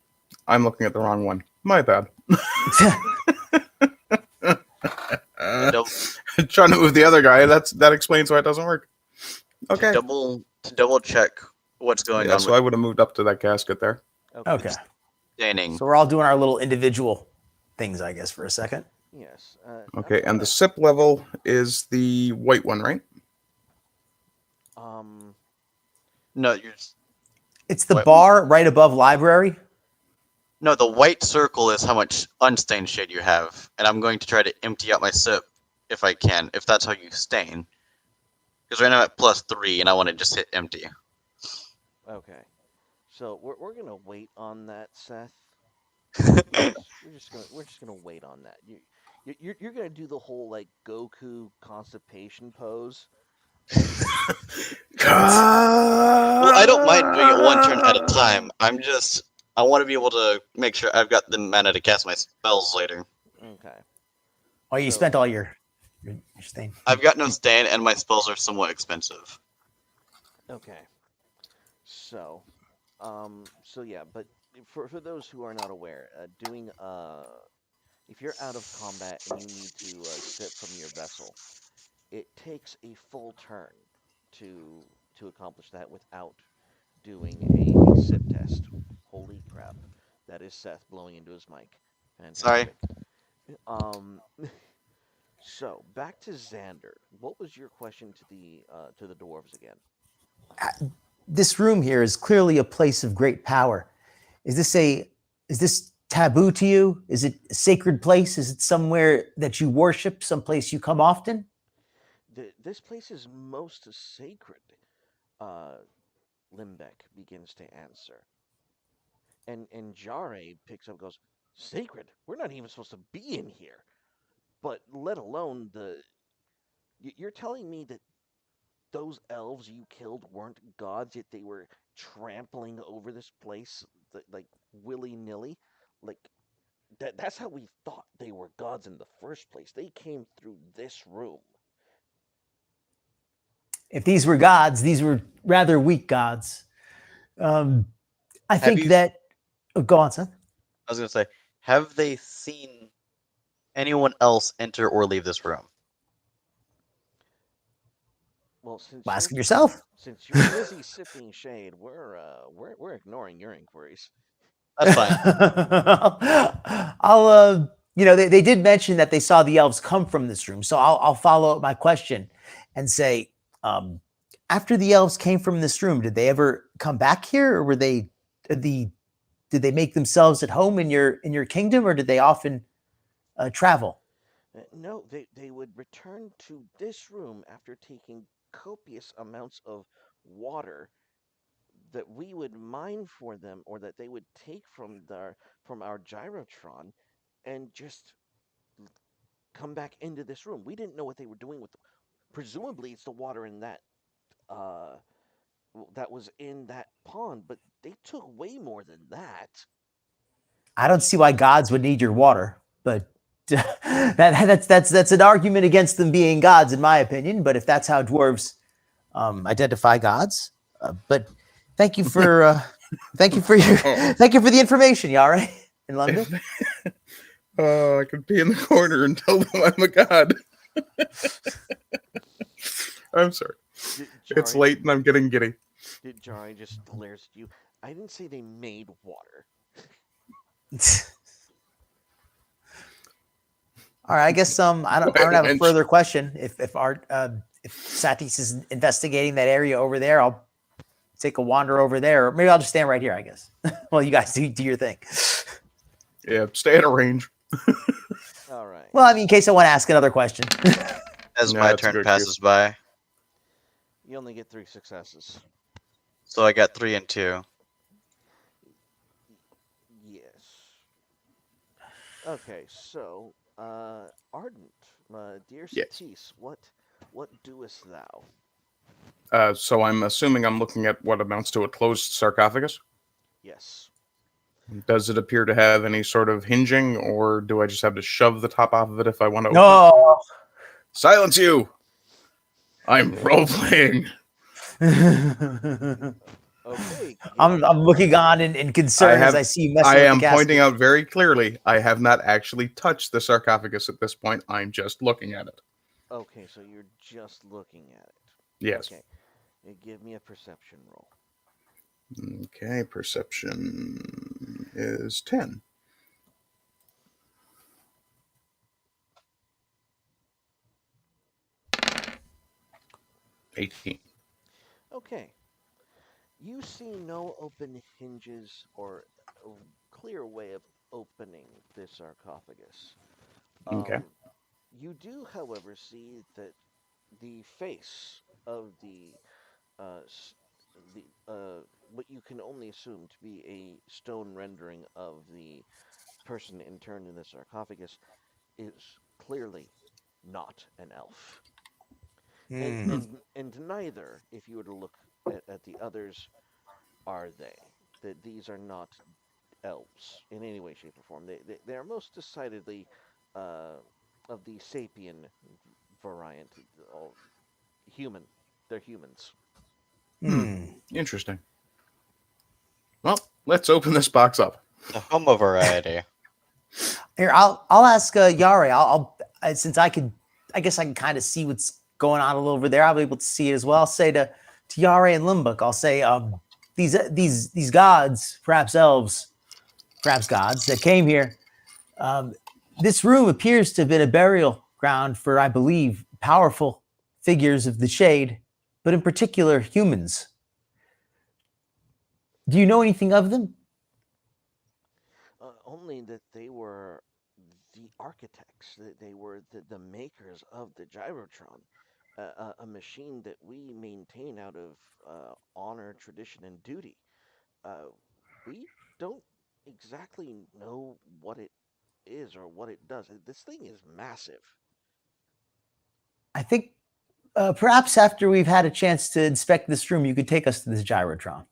I'm looking at the wrong one. My bad. Dou- Trying to move the other guy. That explains why it doesn't work. Okay. to double check what's going Yeah, on so with I would have moved up to that casket there. Okay. staining. So we're all doing our little individual things, I guess, for a second. Yes. Okay, and the sip level is the white one, right? Um. No, you're It's the What? bar right above library. No, the white circle is how much unstained shade you have, and I'm going to try to empty out my sip if I can, if that's how you stain. Because right now I'm at +3, and I want to just hit empty. Okay. So we're gonna wait on that, Seth. We're just gonna wait on that. You're gonna do the whole like Goku constipation pose. Well, I don't mind doing it one turn at a time. I want to be able to make sure I've got the mana to cast my spells later. Okay. Oh, you So spent all your stain. I've got no stain, and my spells are somewhat expensive. okay. So so yeah, but for those who are not aware, doing if you're out of combat and you need to sip from your vessel, it takes a full turn to accomplish that without doing a sip test. Holy crap. That is Seth blowing into his mic. Sorry. Fantastic. Um so back to Xander. What was your question to the dwarves again? This room here is clearly a place of great power. Is this taboo to you? Is it a sacred place? Is it somewhere that you worship, someplace you come often? This place is most sacred. Uh Limbeck begins to answer. And Jare picks up and goes, "Sacred? We're not even supposed to be in here. But let alone you're telling me that those elves you killed weren't gods, yet they were trampling over this place like willy-nilly? Like that's how we thought they were gods in the first place. They came through this room." If these were gods, these were rather weak gods. Um, I Have think you? that. Oh, go on, son. I was gonna say, have they seen anyone else enter or leave this room? Well, Ask it yourself. since you're busy sipping shade, we're ignoring your inquiries. That's fine. I'll, they did mention that they saw the elves come from this room. So I'll follow up my question and say, after the elves came from this room, did they ever come back here, or were they did they make themselves at home in your kingdom, or did they often travel? No, they would return to this room after taking copious amounts of water that we would mine for them, or that they would take from our gyrotron, and just come back into this room. We didn't know what they were doing with them. Presumably, it's the water in uh that was in that pond, but they took way more than that. I don't see why gods would need your water, but that's an argument against them being gods, in my opinion. But if that's how dwarves identify gods, but thank you for thank you for your thank you for the information, Yare in London. Oh, I could be in the corner and tell them I'm a god. I'm sorry. It's late and I'm getting giddy. Did Jari just glares at you? I didn't say they made water. All right, I guess I don't have a further question. If Art if Satis is investigating that area over there, I'll take a wander over there, or maybe I'll just stand right here, I guess. Well, you guys do your thing. Yeah, stay at a range. All right. Well, I mean, in case I want to ask another question. As Yeah, my that's a turn good passes by, You only get 3 successes. so I got 3 and 2. Yes. Okay, so Ardent, dear Yes. Satis, what doest thou? So I'm assuming I'm looking at what amounts to a closed sarcophagus. Yes. Does it appear to have any sort of hinging, or do I just have to shove the top off of it if I want to open it? No. Silence you! I'm role-playing. Okay. I'm looking on in concern as I see you messing I with am the casket. pointing out very clearly, I have not actually touched the sarcophagus at this point. I'm just looking at it. Okay, so you're just looking at it. Yes. Okay. Give me a perception roll. Okay, perception is 10. $18. Okay. You see no open hinges or a clear way of opening this sarcophagus. Okay. Um, you do, however, see that the face of uh, s- what you can only assume to be a stone rendering of the person interned in the sarcophagus is clearly not an elf. And Hmm. and and neither, if you were to look at the others, are they. That these are not elves in any way, shape, or form. They are most decidedly uh, of the sapien variant, all human. They're humans. Hmm. Interesting. Well, let's open this box up. The homo variety. Here, I'll ask Yare. Since I could, I guess I can kind of see what's going on a little over there. I'll be able to see it as well. I'll say to Yare and Limbuk, I'll say these gods, perhaps elves, perhaps gods that came here. Um, this room appears to have been a burial ground for, I believe, powerful figures of the shade, but in particular humans. Do you know anything of them? Only that they were the architects, that they were the makers of the gyrotron, a machine that we maintain out of honor, tradition, and duty. Uh, we don't exactly know what it is or what it does. This thing is massive. I think perhaps after we've had a chance to inspect this room, you could take us to this gyrotron.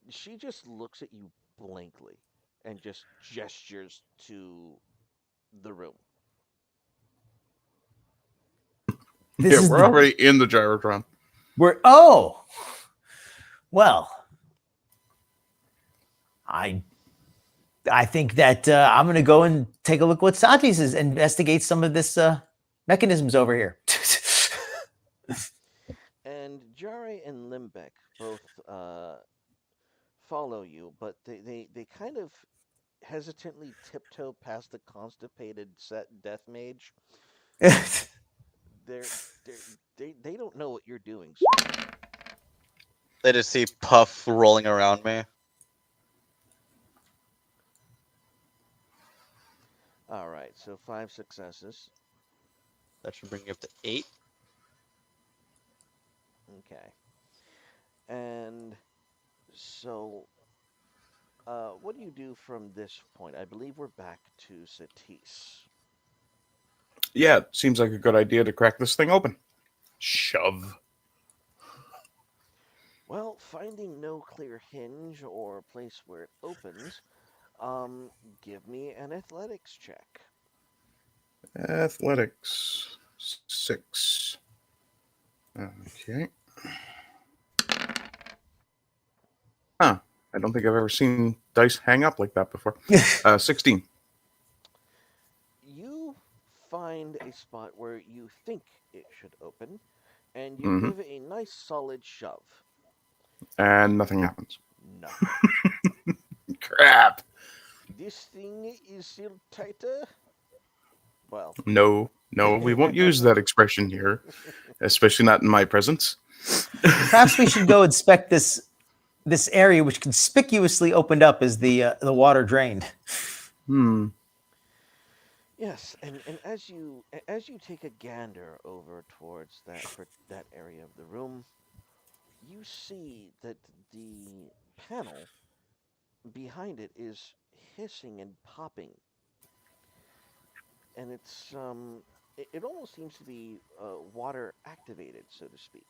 She just looks at you blankly and just gestures to the room. This Yeah, is we're the already in the gyrotron. we're oh well. I I think that I'm going to go and take a look what Santi says, investigate some of this mechanisms over here. And Jare and Limbeck both follow you, but they kind of hesitantly tiptoe past the constipated set death mage. They're, they're they don't know what you're doing, sir. They just see Puff rolling around me. All right, so 5 successes. That should bring you up to 8. Okay. And so, what do you do from this point? I believe we're back to Satis. Yeah, seems like a good idea to crack this thing open. Shove. Well, finding no clear hinge or place where it opens, give me an athletics check. Athletics 6. Okay. Huh. I don't think I've ever seen dice hang up like that before. 16. You find a spot where you think it should open, and you Mm-hmm. give it a nice solid shove. And nothing happens. Nothing. Crap. This thing is still tighter. Well, No, we won't use that expression here, especially not in my presence. Perhaps we should go inspect this area, which conspicuously opened up as the water drained. Hmm. yes, and as you take a gander over towards that area of the room, you see that the panel behind it is hissing and popping, and it almost seems to be water activated, so to speak.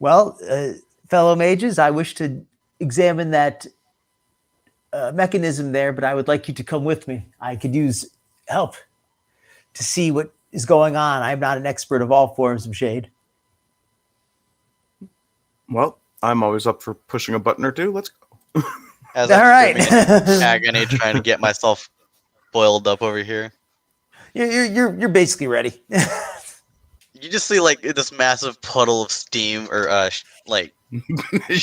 Well, fellow mages, I wish to examine that mechanism there, but I would like you to come with me. I could use help to see what is going on. I'm not an expert of all forms of shade. Well, I'm always up for pushing a button or two. Let's go. As All I'm right. screaming in agony, trying to get myself boiled up over here. You're basically ready. You just see like this massive puddle of steam or like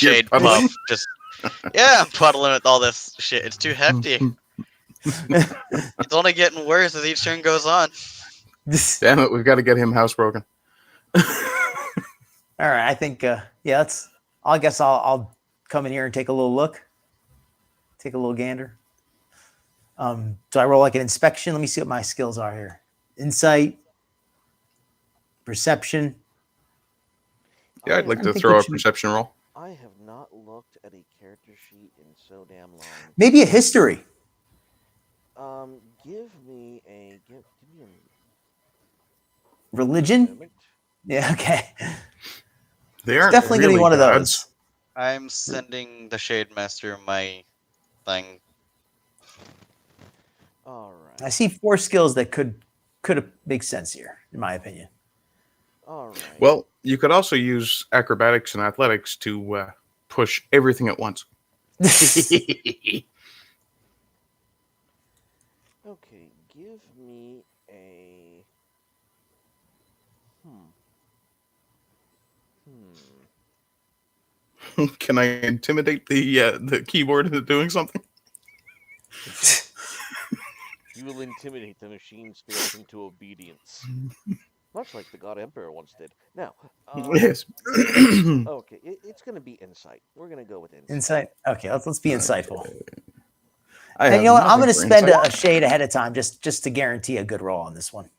You're shade puddling? puff. Just yeah, I'm puddling with all this shit. It's too hefty. It's only getting worse as each turn goes on. Damn it, we've got to get him housebroken. All right, I think yeah, let's. I guess I'll come in here and take a little look, take a little gander. So I roll like an inspection. Let me see what my skills are here: insight, perception. Yeah, I I'd like have, I to think throw it a should be perception roll. I have not looked at a character sheet in so damn long. maybe a history, Give me a religion. moment. Yeah, okay. They It's aren't definitely gonna be really one of gods. those. I'm sending the Shade Master my thing. All I right. see 4 skills that could make sense here, in my opinion. All right. Well, you could also use acrobatics and athletics to push everything at once. Okay, give me a hmm. Hmm. Can I intimidate the keyboard into doing something? You will intimidate the machine spirits into obedience, much like the God Emperor once did. Now, Yes. okay, it's going to be insight. We're going to go with insight. Insight. Okay, let's be insightful. I And have you know what? I'm nothing going to for spend insight. a shade ahead of time just to guarantee a good roll on this one,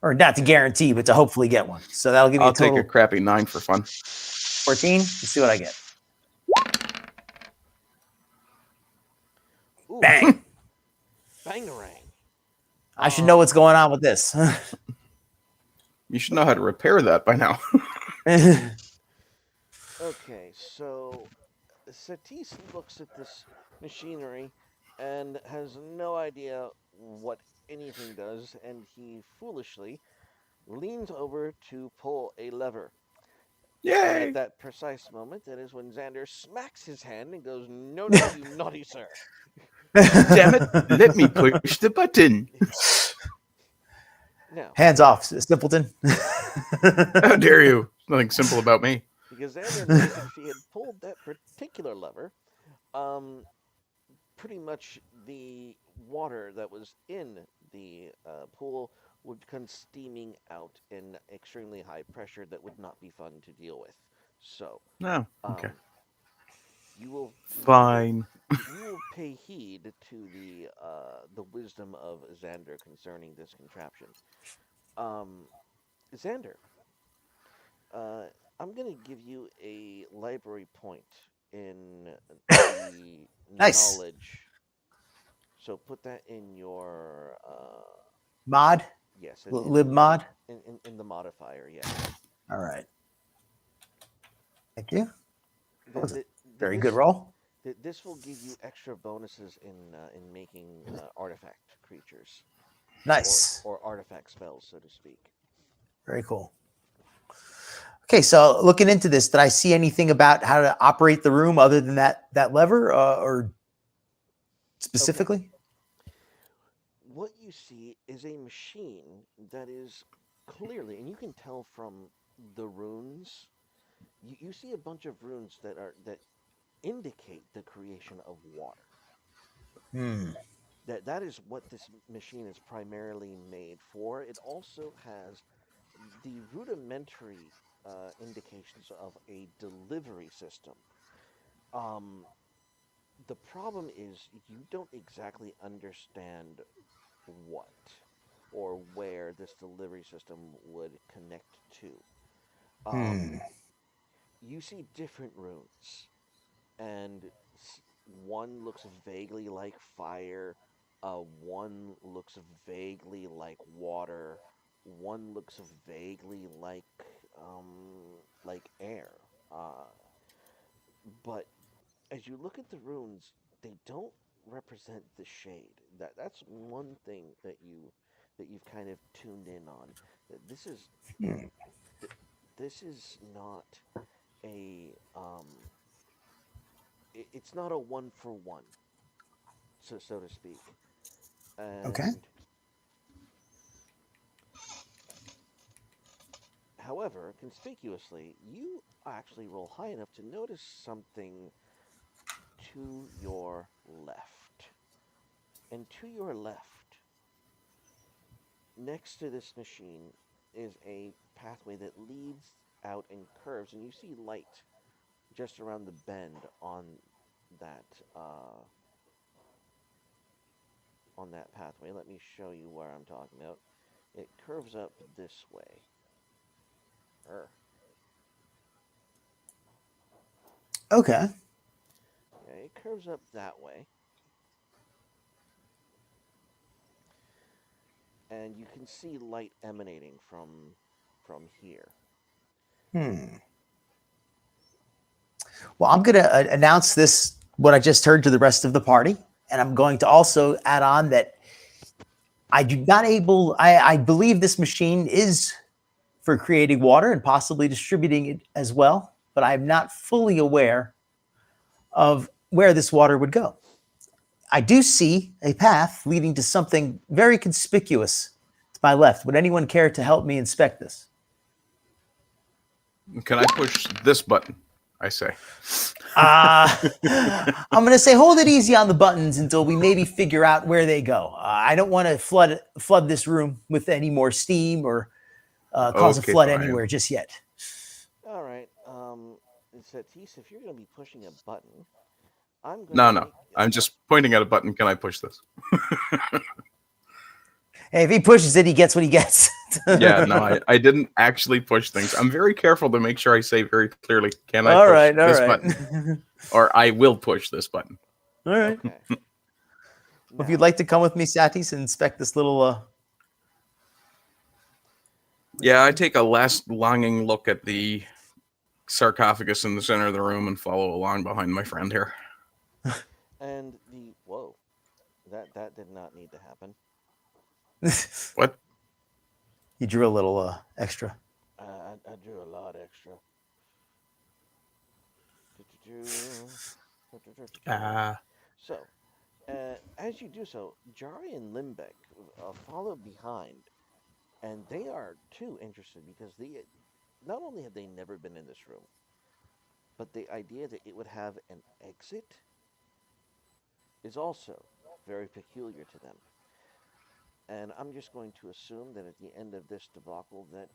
or not to guarantee, but to hopefully get one. So that'll give me a I'll take a total crappy 9 for fun. 14. Let's see what I get. Ooh, Bang! bangarang. I should know what's going on with this. You should know how to repair that by now. Okay, so Satis looks at this machinery and has no idea what anything does, and he foolishly leans over to pull a lever. And at Yay! that precise moment, that is when Xander smacks his hand and goes, "No, no, you naughty sir." Damn it! Let me push the button. Now, Hands off, simpleton. How dare you? Nothing simple about me. because Xander knows that if he had pulled that particular lever, um, pretty much the water that was in the pool would come steaming out in extremely high pressure that would not be fun to deal with. So, No. Okay. um, you will Fine. you will pay heed to the wisdom of Xander concerning this contraption. Um, Xander, uh, I'm going to give you a library point in the Nice. knowledge. So put that in your Mod, yes, lib mod. in the modifier. Yes. All right. Thank you. That Th- was a th- th- very good this roll. this will give you extra bonuses in making artifact creatures Nice. or artifact spells, so to speak. Very cool. Okay, so looking into this, did I see anything about how to operate the room other than that lever, or Okay. specifically? What you see is a machine that is clearly, and you can tell from the runes. You see a bunch of runes that indicate the creation of water. Hmm. That is what this machine is primarily made for. It also has the rudimentary indications of a delivery system. Um, the problem is you don't exactly understand what or where this delivery system would connect to. Hmm. You see different runes, and one looks vaguely like fire, one looks vaguely like water, one looks vaguely like air. Uh, but as you look at the runes, they don't represent the shade. That's one thing that you've kind of tuned in on. That Hmm. th- this is not a it's not a one for one, so to speak. Okay. And however, conspicuously, you actually roll high enough to notice something to your left. And to your left, next to this machine is a pathway that leads out and curves, and you see light just around the bend that uh, on that pathway. Let me show you where I'm talking about. It curves up this way. Er, Okay. yeah, it curves up that way, and you can see light emanating from here. Hmm. Well, I'm going to announce this, what I just heard, to the rest of the party. And I'm going to also add on that I believe this machine is for creating water and possibly distributing it as well, but I'm not fully aware of where this water would go. I do see a path leading to something very conspicuous to my left. Would anyone care to help me inspect this? Can I push this button? I say. I'm going to say hold it easy on the buttons until we maybe figure out where they go. I don't want to flood this room with any more steam or cause a Okay, flood fine. anywhere just yet. All right. Satis, if you're going to be pushing a button, I'm going to No. make. I'm just pointing at a button. Can I push this? Hey, if he pushes it, he gets what he gets. Yeah, no, I didn't actually push things. I'm very careful to make sure I say very clearly, can I All push right, all this right. button? Or I will push this button. All right. Okay. Well, if you'd Now, like to come with me, Satis, and inspect this little Yeah, I take a last longing look at the sarcophagus in the center of the room and follow along behind my friend here. and the whoa, that did not need to happen. What? you drew a little extra. I drew a lot extra. So, as you do so, Jari and Limbeck follow behind, and they are too interested because not only have they never been in this room, but the idea that it would have an exit is also very peculiar to them. And I'm just going to assume that at the end of this debacle, that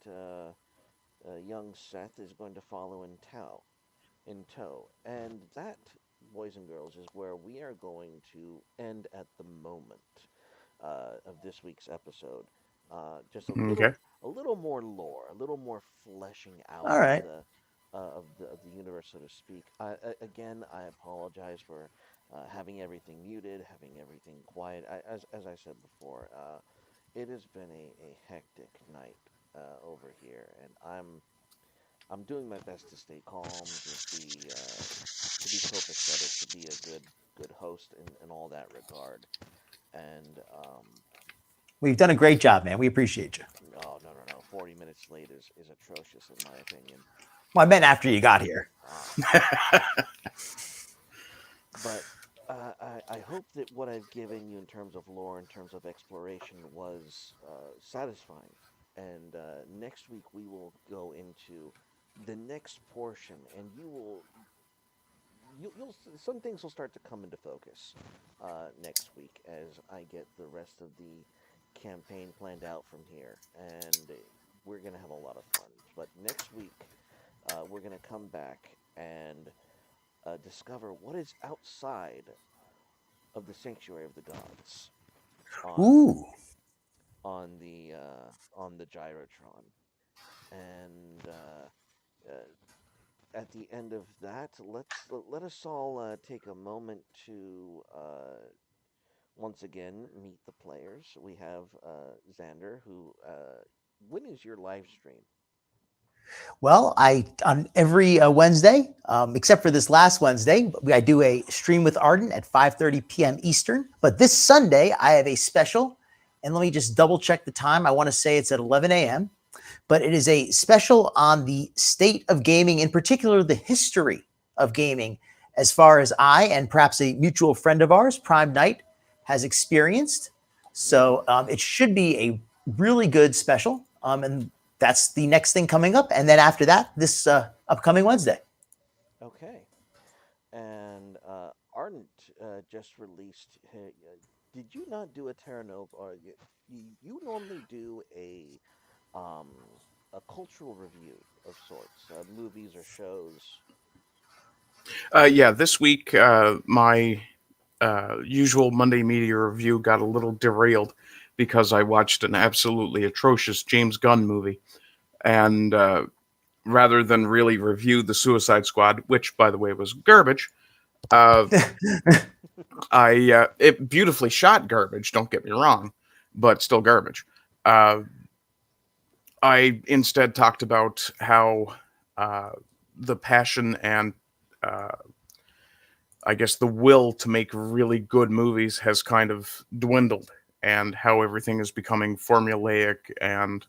young Seth is going to follow in tow. And that, boys and girls, is where we are going to end at the moment of this week's episode. Just Okay. a little more lore, a little more fleshing out All right. of the universe, so to speak. Again, I apologize for having everything muted, having everything quiet. As I said before, it has been a hectic night over here, and I'm doing my best to stay calm, to be copacetic, to be a good host in all that regard. And Well, you've done a great job, man. We appreciate you. no. 40 minutes late is atrocious in my opinion. Well, I meant after you got here. But I hope that what I've given you in terms of lore, in terms of exploration, was satisfying. And next week we will go into the next portion, and you'll some things will start to come into focus next week as I get the rest of the campaign planned out from here, and we're gonna have a lot of fun. But next week we're gonna come back and discover what is outside of the sanctuary of the gods on Ooh. on the gyrotron, and at the end of that, let us all take a moment to once again meet the players. We have Xander, who when is your live stream? Well, I on every Wednesday, except for this last Wednesday, I do a stream with Arden at 5:30 p.m. Eastern. But this Sunday, I have a special, and let me just double check the time. I want to say it's at 11 a.m. But it is a special on the state of gaming, in particular, the history of gaming, as far as I and perhaps a mutual friend of ours, Prime Knight, has experienced. So it should be a really good special. And that's the next thing coming up. And then after that, this upcoming Wednesday. Okay. And Ardent just released did you not do a Terra Nova, or you normally do um a cultural review of sorts, movies or shows? Yeah, this week my usual Monday media review got a little derailed because I watched an absolutely atrocious James Gunn movie, and rather than really review the Suicide Squad, which by the way was garbage, uh, I it beautifully shot garbage. Don't get me wrong, but still garbage. Uh, I instead talked about how uh, the passion and uh, I guess the will to make really good movies has kind of dwindled, and how everything is becoming formulaic, and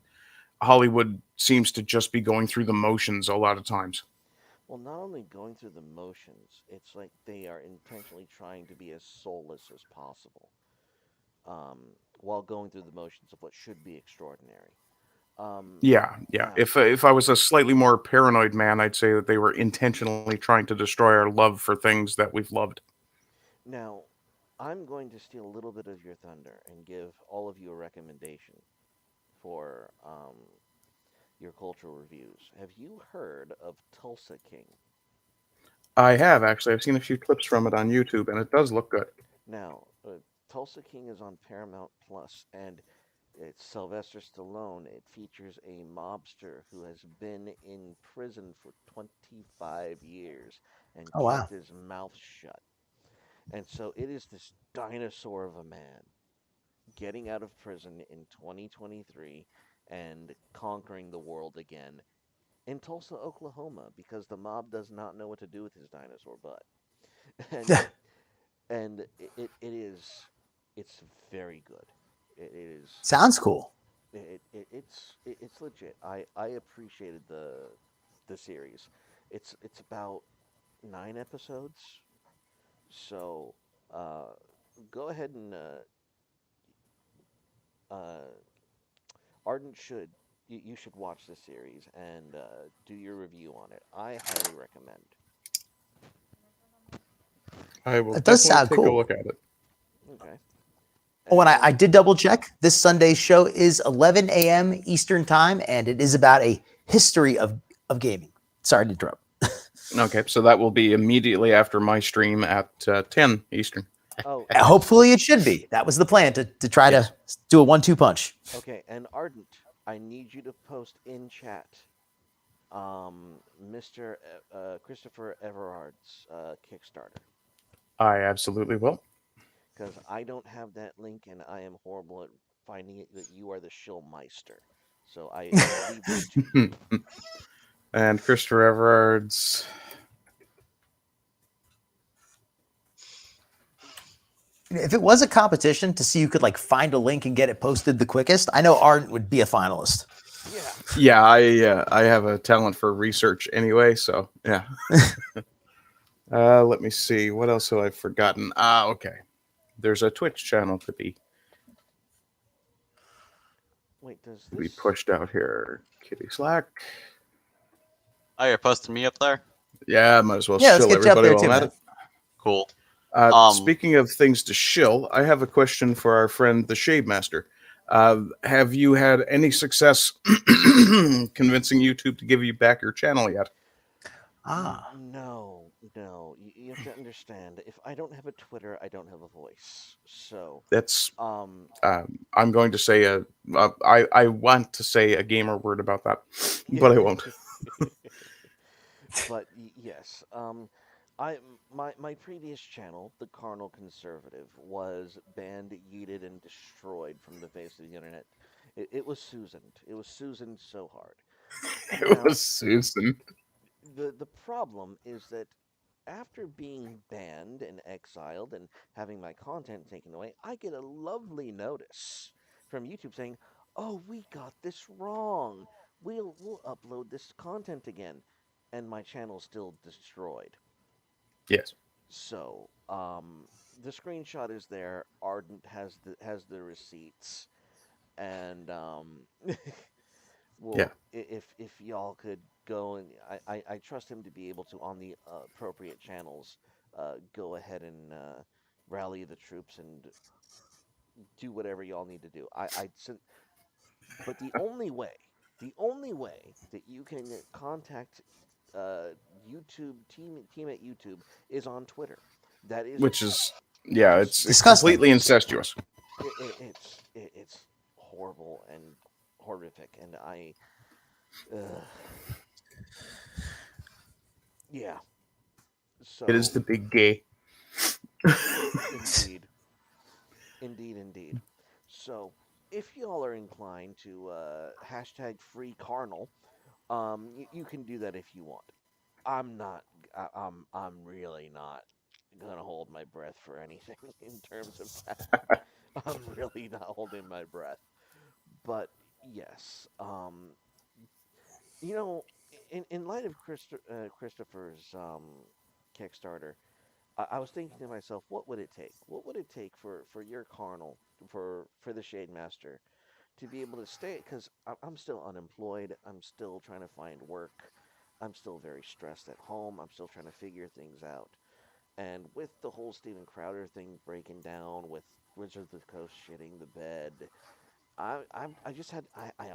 Hollywood seems to just be going through the motions a lot of times. Well, not only going through the motions, it's like they are intentionally trying to be as soulless as possible, um, while going through the motions of what should be extraordinary. Um, Yeah, yeah. Now, If I was a slightly more paranoid man, I'd say that they were intentionally trying to destroy our love for things that we've loved. now, I'm going to steal a little bit of your thunder and give all of you a recommendation for your cultural reviews. Have you heard of Tulsa King? I have actually. I've seen a few clips from it on YouTube, and it does look good. Now, Tulsa King is on Paramount Plus, and it's Sylvester Stallone. It features a mobster who has been in prison for 25 years and Oh wow. kept his mouth shut. And so it is this dinosaur of a man getting out of prison in 2023 and conquering the world again in Tulsa, Oklahoma, because the mob does not know what to do with his dinosaur butt. And it is it's very good. It is Sounds cool. it's legit. I appreciated the series. It's about 9 episodes, so uh, go ahead and uh, Arden should you should watch the series and do your review on it. I highly recommend. I will That does definitely sound take a cool. look at it. Okay, Oh, and I and did double check. This Sunday's show is 11 a.m. Eastern time, and it is about a history of gaming. Sorry to interrupt. Okay, so that will be immediately after my stream at 10 Eastern. oh, Hopefully, it should be. That was the plan to try to Yes. do a 1-2 punch. okay, and Ardent, I need you to post in chat Mr. Christopher Everard's Kickstarter, I absolutely will. because I don't have that link and I am horrible at finding it that you are the Shillmeister. So I leave that to you. And Christopher Everard's. If it was a competition to see who could like find a link and get it posted the quickest, I know Ardent would be a finalist. Yeah. Yeah, I have a talent for research anyway, so yeah. Let me see. What else have I forgotten? Ah, okay. There's a Twitch channel Wait, does to be this? pushed out here. Kitty Slack. Oh, you're posting me up there? Yeah, might as well Yeah, let's shill get you up everybody there while too, I'm at man. it. Cool. Um, Speaking of things to shill, I have a question for our friend the Shade Master. Have you had any success convincing YouTube to give you back your channel yet? Ah, No, no. You have to understand. If I don't have a Twitter, I don't have a voice. So, That's um, I'm going to say I want to say a gamer word about that, but I won't. but yes, my previous channel, the Carnal Conservative, was banned, yeeted, and destroyed from the face of the internet. It was Susan. It was Susan so hard. It Now, was Susan. the problem is that after being banned and exiled and having my content taken away, I get a lovely notice from YouTube saying, "Oh, we got this wrong. We'll upload this content again," and my channel's still destroyed. Yes. So, the screenshot is there. Ardent has the receipts, and Yeah. well, if y'all could go and I trust him to be able to on the appropriate channels, go ahead and rally the troops and do whatever y'all need to do. But the only way that you can contact uh, YouTube team at YouTube is on Twitter. That is which is yeah, just it's Disgusting. completely incestuous. it's horrible and horrific, and uh, yeah. It is So the big gay. indeed, indeed. So if y'all are inclined to hashtag free carnal, you can do that if you want. I'm not. I'm really not gonna hold my breath for anything in terms of that. I'm really not holding my breath. But yes, you know, in light of Christopher's Kickstarter, I was thinking to myself, what would it take? What would it take for your carnal for the Shade Master to be able to stay? Because I'm still unemployed. I'm still trying to find work. I'm still very stressed at home. I'm still trying to figure things out. And with the whole Steven Crowder thing breaking down, with Wizards of the Coast shitting the bed, I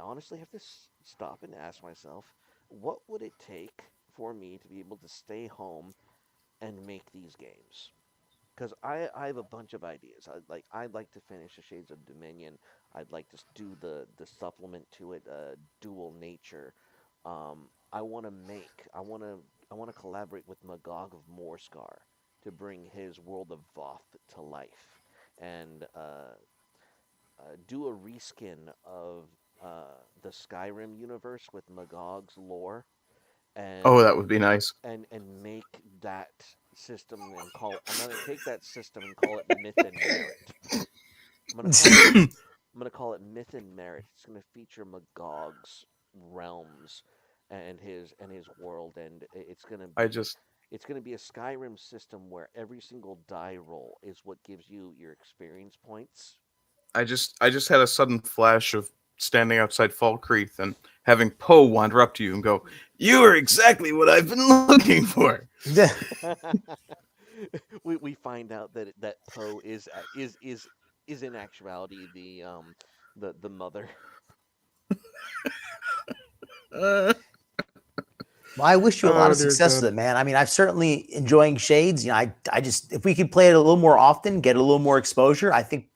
honestly have to stop and ask myself, what would it take for me to be able to stay home and make these games? Because I have a bunch of ideas. I'd like to finish the Shades of Dominion. I'd like to do the supplement to it, Dual Nature. I want to collaborate with Magog of Morscar to bring his World of Voth to life, and do a reskin of the Skyrim universe with Magog's lore, Oh, and that would be nice. make that system and call. I'm gonna take that system and call it Myth and Merit. I'm gonna call it. I'm gonna call it Myth and Merit. It's gonna feature Magog's realms and his world, and I just it's gonna be a Skyrim system where every single die roll is what gives you your experience points. I just had a sudden flash of standing outside Falkreath and having Poe wander up to you and go, "You are exactly what I've been looking for." We find out that Poe is in actuality the mother. Uh, Well, I wish you a lot oh of dear success God. with it, man. I mean, I've certainly enjoying Shades. You know, I just if we could play it a little more often, get a little more exposure, I think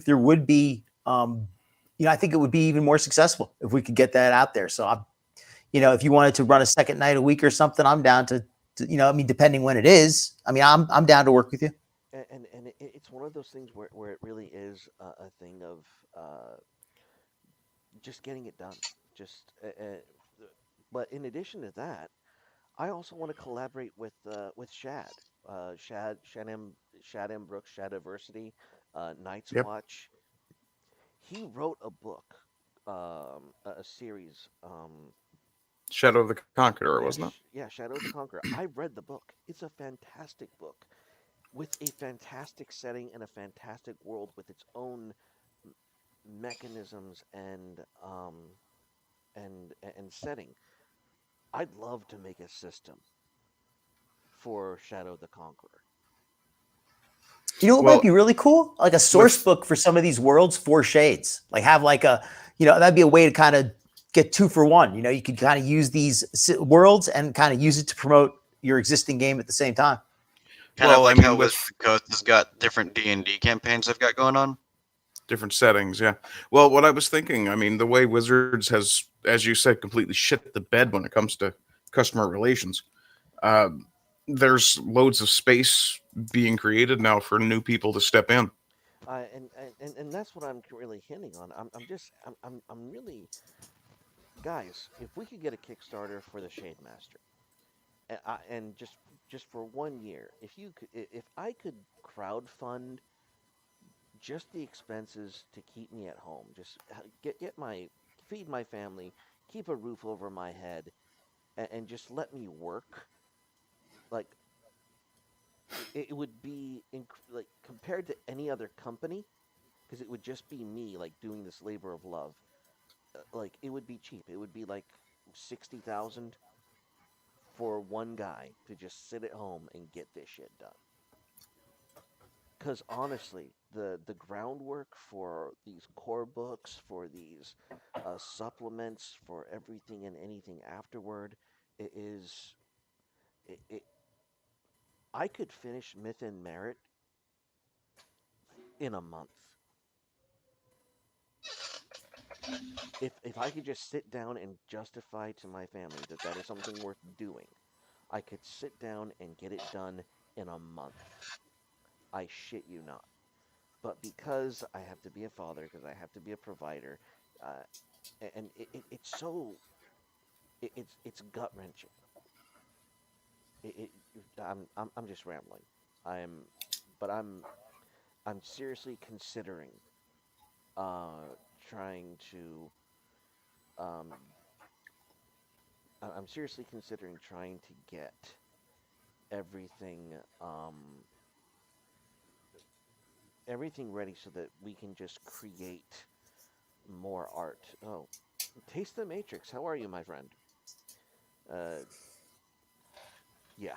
there would be, I think it would be even more successful if we could get that out there. So if you wanted to run a second night a week or something, I'm down to I mean, depending when it is. I mean, I'm down to work with you. And it's one of those things where it really is a thing of just getting it done. Just but in addition to that, I also want to collaborate with Shad, Shad M. Brooks, Shadiversity, Night's Yep. Watch. He wrote a book, a series. Shadow of the Conqueror, wasn't it? Yeah, Shadow of the Conqueror. I read the book. It's a fantastic book with a fantastic setting and a fantastic world with its own mechanisms and setting. I'd love to make a system for Shadow the Conqueror. You know what might Well, be really cool? Like a source with book for some of these worlds for Shades. Like have like that'd be a way to kind of get two for one. You could kind of use these worlds and kind of use it to promote your existing game at the same time. Kind of well, I like how mean, with with Ghost has got different D&D campaigns they've got going on. different settings, yeah. Well, what I was thinking, I mean, the way Wizards has, as you said, completely shit the bed when it comes to customer relations. Uh, there's loads of space being created now for new people to step in. And that's what I'm really hinting on. I'm really, guys. If we could get a Kickstarter for the Shade Master, and just for 1 year, if I could crowdfund just the expenses to keep me at home, just get my feed my family, keep a roof over my head, and just let me work, like it would be like compared to any other company, because it would just be me like doing this labor of love. Like it would be cheap. It would be like 60,000 for one guy to just sit at home and get this shit done. because honestly, the groundwork for these core books, for these supplements, for everything and anything afterward, it is it I could finish Myth and Merit in a month. If I could just sit down and justify to my family that that is something worth doing, I could sit down and get it done in a month. I shit you not. But because I have to be a father, because I have to be a provider, uh, and it's so it's gut wrenching. I'm just rambling. I'm but I'm seriously considering trying to um I'm seriously considering trying to get everything everything ready so that we can just create more art. Oh, Taste the Matrix. How are you, my friend? Uh, yeah,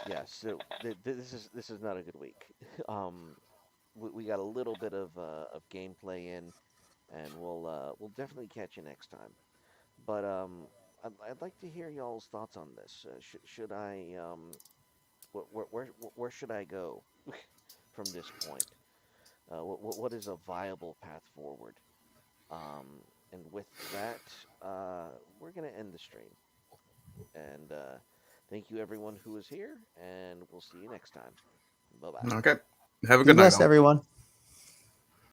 yeah. So this is not a good week. um, we got a little bit of gameplay in, and we'll definitely catch you next time. But I'd like to hear y'all's thoughts on this. Should I where should I go from this point? What is a viable path forward? And with that, we're gonna end the stream. And thank you everyone who was here, and we'll see you next time. Bye bye. Okay. Have a Be good night, blessed, all. everyone.